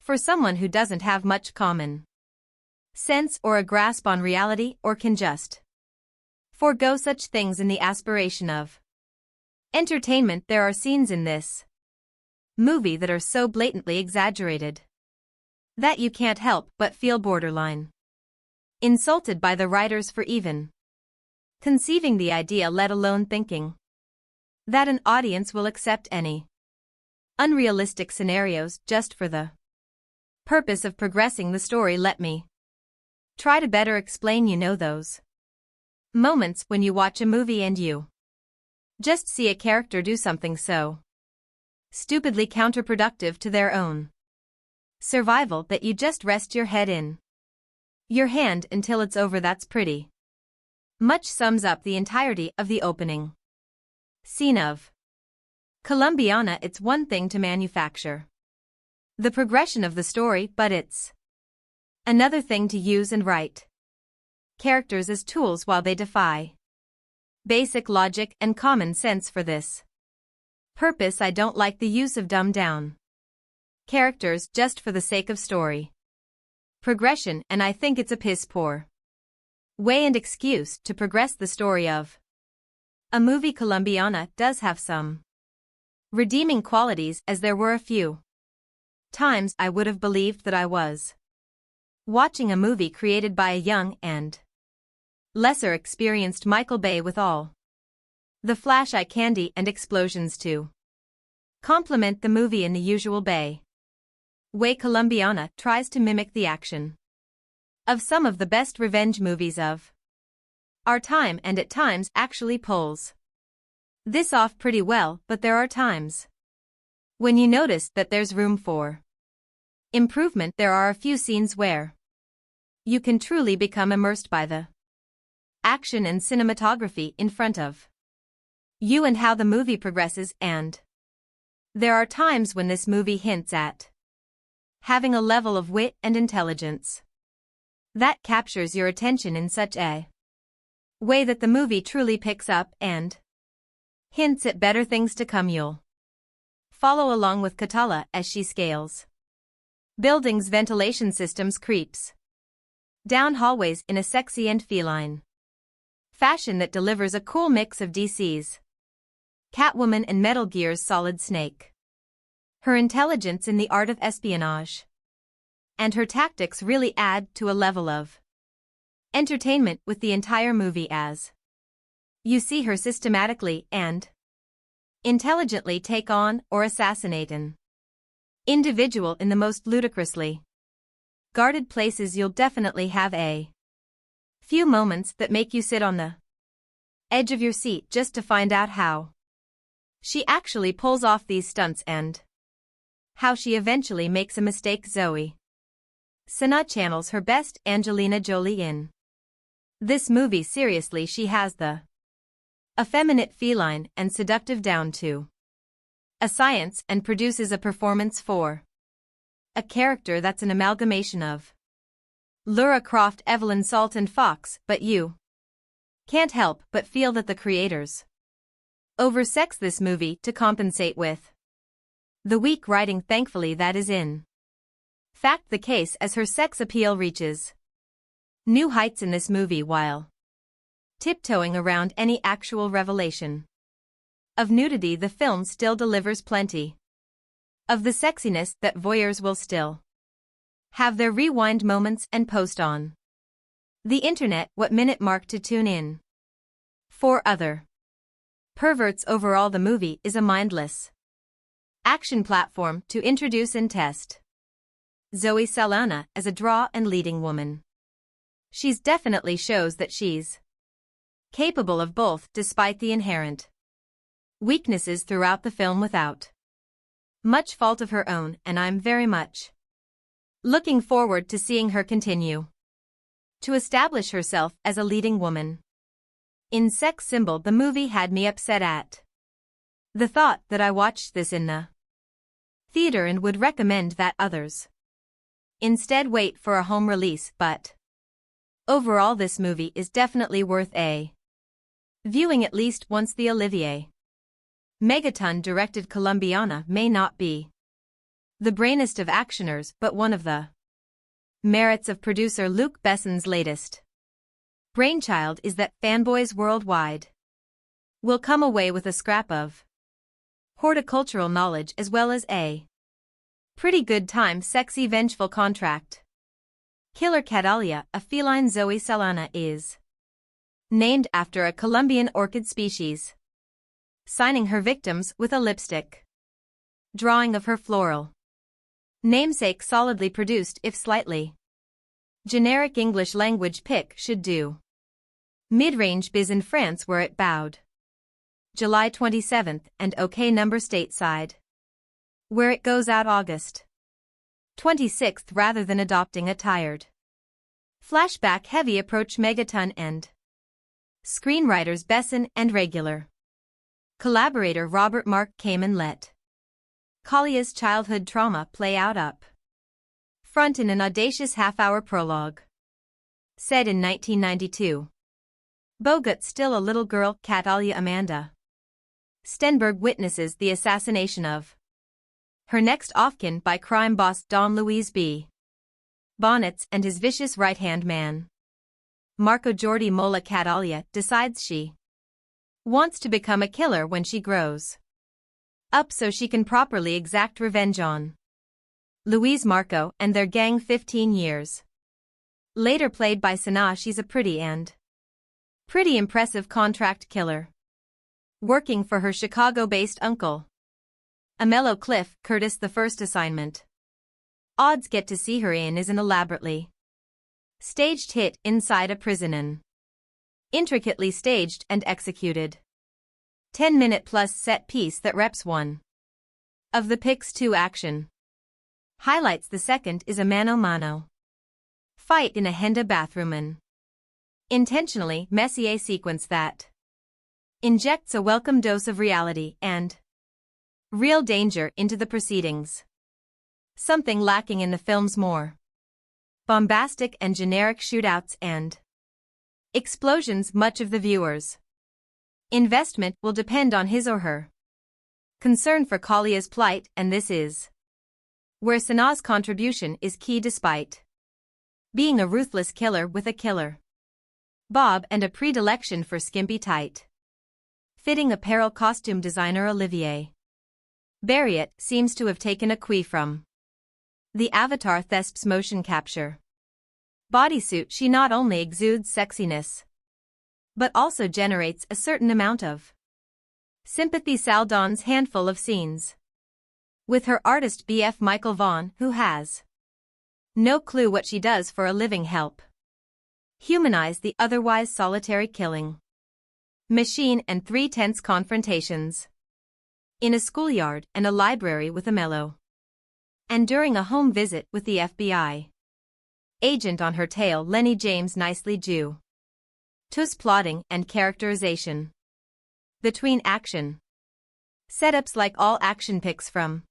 for someone who doesn't have much common sense or a grasp on reality, or can just Forgo such things in the aspiration of entertainment. There are scenes in this movie that are so blatantly exaggerated that you can't help but feel borderline insulted by the writers for even conceiving the idea, let alone thinking that an audience will accept any unrealistic scenarios just for the purpose of progressing the story. Let me try to better explain. You know those moments when you watch a movie and you just see a character do something so stupidly counterproductive to their own survival that you just rest your head in your hand until it's over. That's pretty much sums up the entirety of the opening scene of Colombiana. It's one thing to manufacture the progression of the story, but it's another thing to use and write characters as tools while they defy basic logic and common sense. For this purpose, I don't like the use of dumbed-down characters just for the sake of story progression, and I think it's a piss-poor way and excuse to progress the story of a movie. Colombiana does have some redeeming qualities, as there were a few times I would have believed that I was watching a movie created by a young and lesser experienced Michael Bay, with all the flash eye candy and explosions to complement the movie in the usual Bay way. Colombiana tries to mimic the action of some of the best revenge movies of our time, and at times actually pulls this off pretty well, but there are times when you notice that there's room for improvement. There are a few scenes where you can truly become immersed by the action and cinematography in front of you and how the movie progresses, and there are times when this movie hints at having a level of wit and intelligence that captures your attention in such a way that the movie truly picks up and hints at better things to come. You'll follow along with Katala as she scales buildings, ventilation systems, creeps down hallways in a sexy and feline fashion that delivers a cool mix of DC's Catwoman and Metal Gear's Solid Snake. Her intelligence in the art of espionage and her tactics really add to a level of entertainment with the entire movie, as you see her systematically and intelligently take on or assassinate an individual in the most ludicrously guarded places. You'll definitely have a few moments that make you sit on the edge of your seat just to find out how she actually pulls off these stunts and how she eventually makes a mistake. Zoe Saldana channels her best Angelina Jolie in this movie. Seriously, she has the effeminate, feline, and seductive down to a science, and produces a performance for a character that's an amalgamation of Lara Croft, Evelyn Salt, and Fox. But you can't help but feel that the creators oversex this movie to compensate with the weak writing. Thankfully, that is in fact the case, as her sex appeal reaches new heights in this movie while tiptoeing around any actual revelation of nudity. The film still delivers plenty of the sexiness that voyeurs will still have their rewind moments and post on the internet what minute mark to tune in for other perverts. Overall, the movie is a mindless action platform to introduce and test Zoe Saldana as a draw and leading woman. She's definitely shows that she's capable of both, despite the inherent weaknesses throughout the film without much fault of her own, and I'm very much looking forward to seeing her continue to establish herself as a leading woman in Sex Symbol. The movie had me upset at the thought that I watched this in the theater and would recommend that others instead wait for a home release, but overall this movie is definitely worth a viewing at least once. The Olivier Megaton directed Colombiana may not be the brainiest of actioners, but one of the merits of producer Luc Besson's latest brainchild is that fanboys worldwide will come away with a scrap of horticultural knowledge as well as a pretty good time. Sexy vengeful contract. Killer Catalia, a feline Zoe Saldana, is named after a Colombian orchid species, signing her victims with a lipstick drawing of her floral namesake. Solidly produced if slightly generic English language pick should do. Mid-range biz in France where it bowed July 27th and OK number stateside, where it goes out August 26th rather than adopting a tired flashback heavy approach. Megaton and screenwriters Besson and regular collaborator Robert Mark came and let Kalia's childhood trauma play out up front in an audacious half-hour prologue. Said in 1992. Bogut still a little girl. Catalia Amanda Stenberg witnesses the assassination of her next of-kin by crime boss Don Luis B. Bonnets and his vicious right-hand man, Marco Jordi Mola. Catalia decides she wants to become a killer when she grows up so she can properly exact revenge on Luis Marco and their gang. 15 years later, played by Sana, she's a pretty impressive contract killer, working for her Chicago-based uncle, Amello Cliff Curtis. The first assignment odds get to see her in is an elaborately staged hit inside a prison, an intricately staged and executed 10-minute plus set piece that reps one of the Pix 2 action highlights. The second is a mano-mano fight in a Henda bathroom, an intentionally messy sequence that injects a welcome dose of reality and real danger into the proceedings, something lacking in the film's more bombastic and generic shootouts and explosions. Much of the viewer's investment will depend on his or her concern for Kalia's plight, and this is where Sana's contribution is key. Despite being a ruthless killer with a killer bob and a predilection for skimpy tight fitting apparel, costume designer Olivier Barriot seems to have taken a cue from the Avatar Thesp's motion capture bodysuit. She not only exudes sexiness but also generates a certain amount of sympathy. Saldana's handful of scenes with her artist BF Michael Vaughn, who has no clue what she does for a living, help humanize the otherwise solitary killing machine, and three tense confrontations in a schoolyard and a library with Amello, and during a home visit with the FBI agent on her tail. Lenny James nicely Jew Tus plotting and characterization between action setups like all action picks from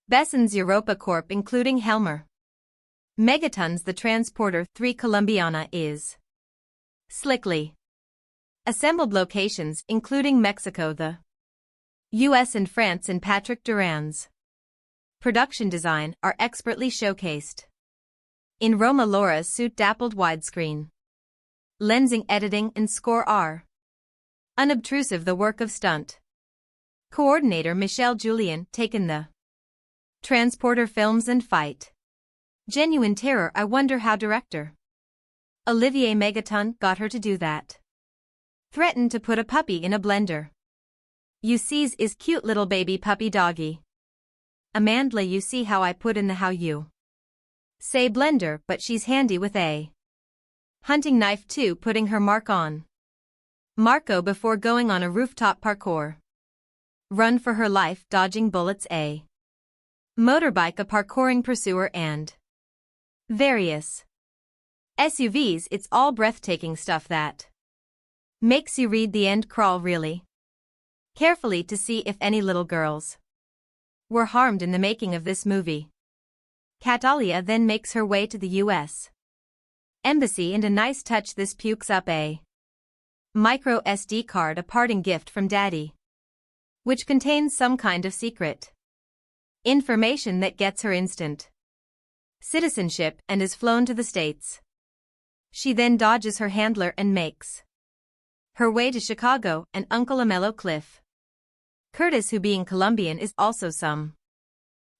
Besson's Europa Corp, including Helmer Megaton's The Transporter 3. Colombiana is slickly assembled locations including Mexico, the US and France, and Patrick Duran's production design are expertly showcased in Roma. Laura's suit-dappled widescreen lensing, editing and score are unobtrusive. The work of stunt coordinator Michelle Julien taken the Transporter films and fight genuine terror. I wonder how director Olivier Megaton got her to do that. Threatened to put a puppy in a blender. You sees is cute little baby puppy doggy. Amandla, you see how I put in the how you say blender, but she's handy with a hunting knife too, putting her mark on Marco before going on a rooftop parkour run for her life, dodging bullets, a motorbike, a parkouring pursuer, and various SUVs. It's all breathtaking stuff that makes you read the end crawl really carefully to see if any little girls were harmed in the making of this movie. Catalia then makes her way to the U.S. Embassy, and a nice touch, this pukes up a micro SD card, a parting gift from Daddy, which contains some kind of secret information that gets her instant citizenship and is flown to the States. She then dodges her handler and makes her way to Chicago and Uncle Amello Cliff Curtis, who being Colombian is also some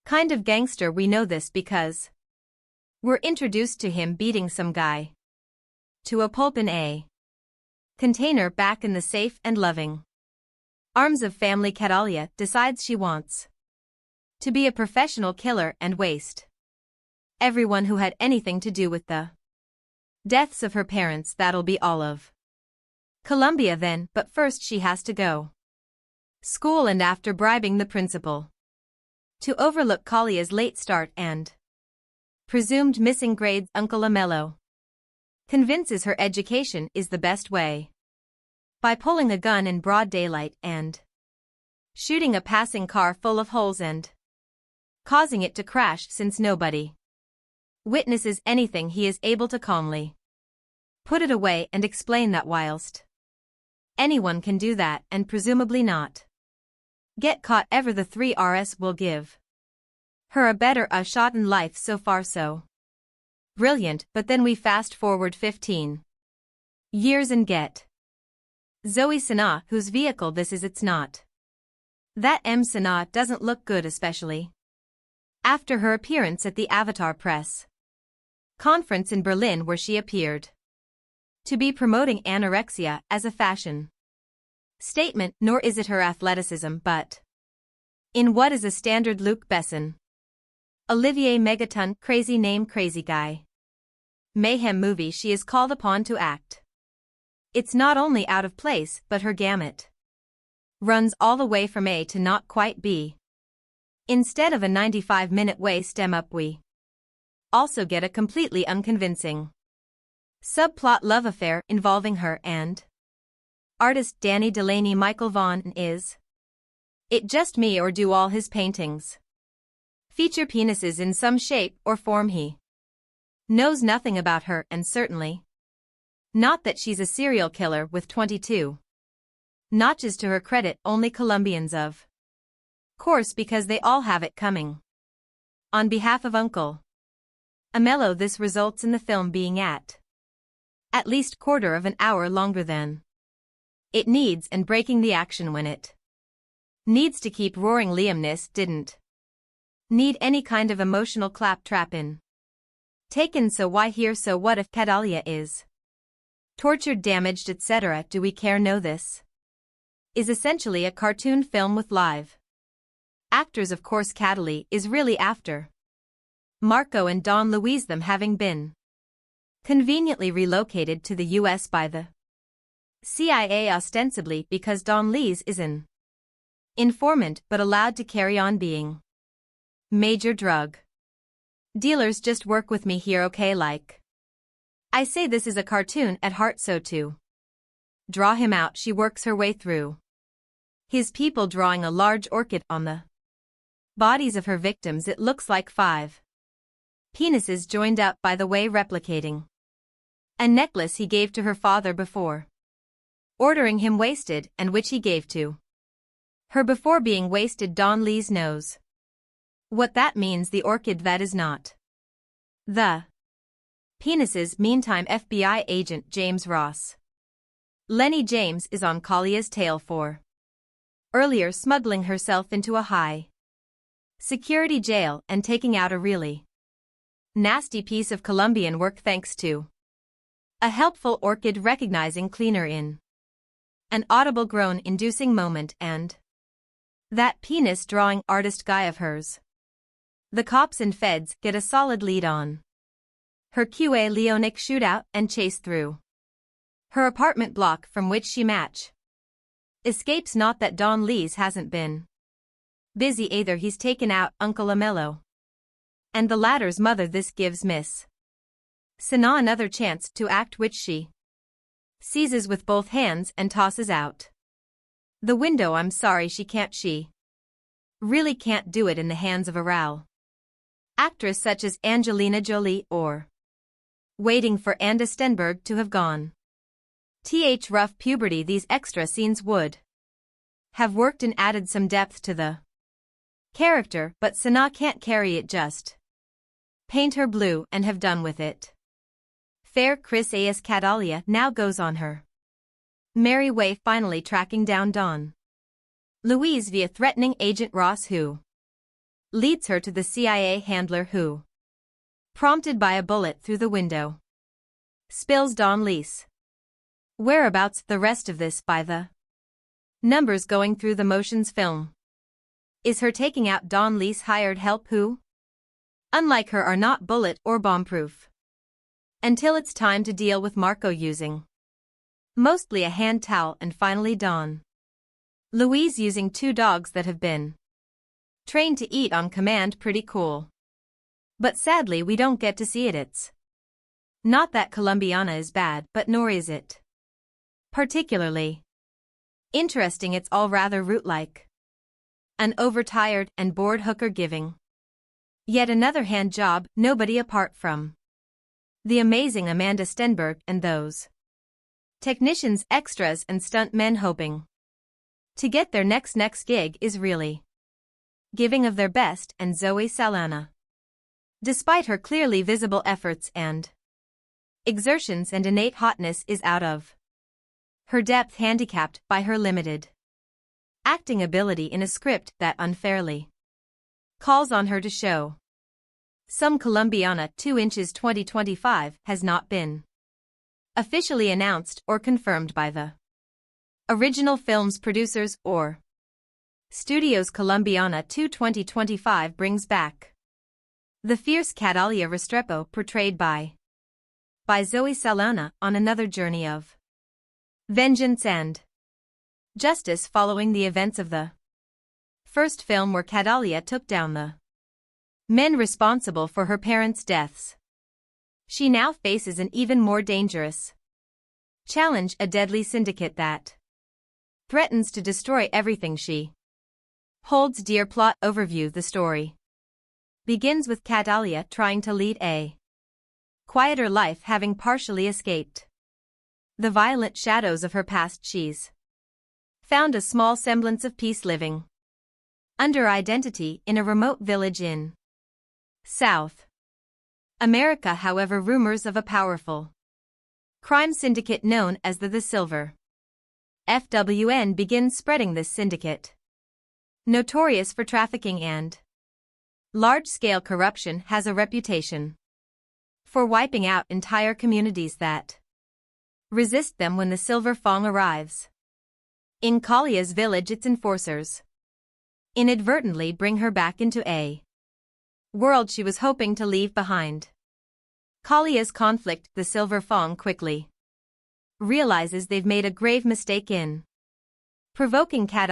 kind of gangster. We know this because we're introduced to him beating some guy to a pulp in a container back in the safe and loving arms of family. Catalia decides she wants to be a professional killer and waste everyone who had anything to do with the deaths of her parents. That'll be all of Colombia then, but first she has to go school, and after bribing the principal to overlook Kalia's late start and presumed missing grades, Uncle Amello convinces her education is the best way by pulling a gun in broad daylight and shooting a passing car full of holes and causing it to crash. Since nobody witnesses anything, he is able to calmly put it away and explain that whilst anyone can do that and presumably not get caught ever, the 3RS will give her a better shot in life. So far so brilliant, but then we fast forward 15 years and get Zoe Saldana, whose vehicle this is. It's not that Saldana doesn't look good, especially after her appearance at the Avatar press conference in Berlin, where she appeared to be promoting anorexia as a fashion statement. Nor is it her athleticism, but in what is a standard Luc Besson, Olivier Megaton, crazy name, crazy guy mayhem movie she is called upon to act. It's not only out of place, but her gamut runs all the way from A to not quite B. Instead of a 95-minute waste up, we also get a completely unconvincing subplot love affair involving her and artist Danny Delaney. Michael Vaughan. Is it just me, or do all his paintings feature penises in some shape or form? He knows nothing about her, and certainly not that she's a serial killer with 22 notches to her credit. Only Colombians, of course, because they all have it coming. On behalf of Uncle Amello, this results in the film being at least quarter of an hour longer than it needs, and breaking the action when it needs to keep roaring. Liam Neeson didn't need any kind of emotional claptrap in Taken, so why here? So what if Catalia is tortured, damaged, etc.? Do we care? No, this is essentially a cartoon film with live actors. Of course, Catalia is really after Marco and Don Luis, them having been conveniently relocated to the US by the CIA, ostensibly because Don Luis is an informant but allowed to carry on being major drug dealers. Just work with me here, okay? Like I say, this is a cartoon at heart, so to draw him out, she works her way through his people, drawing a large orchid on the bodies of her victims. It looks like 5 penises joined up, by the way, replicating a necklace he gave to her father before ordering him wasted, and which he gave to her before being wasted. Don Luis knows what that means. The orchid, that is not the penises. Meantime, FBI agent James Ross Lenny James is on Kalia's tail for earlier smuggling herself into a high security jail and taking out a really nasty piece of Colombian work, thanks to a helpful orchid recognizing cleaner in an audible groan-inducing moment, and that penis-drawing artist guy of hers. The cops and feds get a solid lead on her QA Leonic shootout and chase through her apartment block, from which she escapes. Not that Don Luis hasn't been busy either. He's taken out Uncle Amello and the latter's mother. This gives Miss Sana another chance to act, which she seizes with both hands and tosses out the window. I'm sorry, she can't. She really can't do it in the hands of a raw actress such as Angelina Jolie, or waiting for Anna Stenberg to have gone rough puberty. These extra scenes would have worked and added some depth to the character, but Sana can't carry it. Just paint her blue and have done with it. Fair Chris as Catalia now goes on her merry way, finally tracking down Dawn Louise via threatening Agent Ross, who leads her to the CIA handler who, prompted by a bullet through the window, spills Dawn Lee's whereabouts. The rest of this by the numbers going through the motions film is her taking out Dawn Lee's hired help who, unlike her, are not bullet or bomb-proof. Until it's time to deal with Marco using mostly a hand towel, and finally Dawn Louise using 2 dogs that have been trained to eat on command. Pretty cool. But sadly we don't get to see it. It's not that Colombiana is bad, but nor is it particularly interesting. It's all rather root-like. An overtired and bored hooker giving yet another hand job, nobody apart from the amazing Amanda Stenberg and those technicians, extras and stunt men hoping to get their next gig, is really giving of their best. And Zoe Saldana, despite her clearly visible efforts and exertions and innate hotness, is out of her depth, handicapped by her limited acting ability in a script that unfairly calls on her to show some Colombiana. 2 inches 2025 has not been officially announced or confirmed by the original film's producers or studios. Colombiana 2 2025 brings back the fierce Catalia Restrepo, portrayed by Zoe Saldana, on another journey of vengeance and justice following the events of the first film, where Catalia took down the men responsible for her parents' deaths. She now faces an even more dangerous challenge, a deadly syndicate that threatens to destroy everything she holds dear. Plot overview: the story begins with Catalia trying to lead a quieter life, having partially escaped the violent shadows of her past. She's found a small semblance of peace, living under identity in a remote village in South America. However, rumors of a powerful crime syndicate known as the Silver FWN begin spreading. This syndicate, notorious for trafficking and large-scale corruption, has a reputation for wiping out entire communities that resist them. When the Silver Fong arrives in Kalia's village, its enforcers inadvertently bring her back into a world she was hoping to leave behind. Kalia's conflict: the Silver Fong quickly realizes they've made a grave mistake in provoking Cat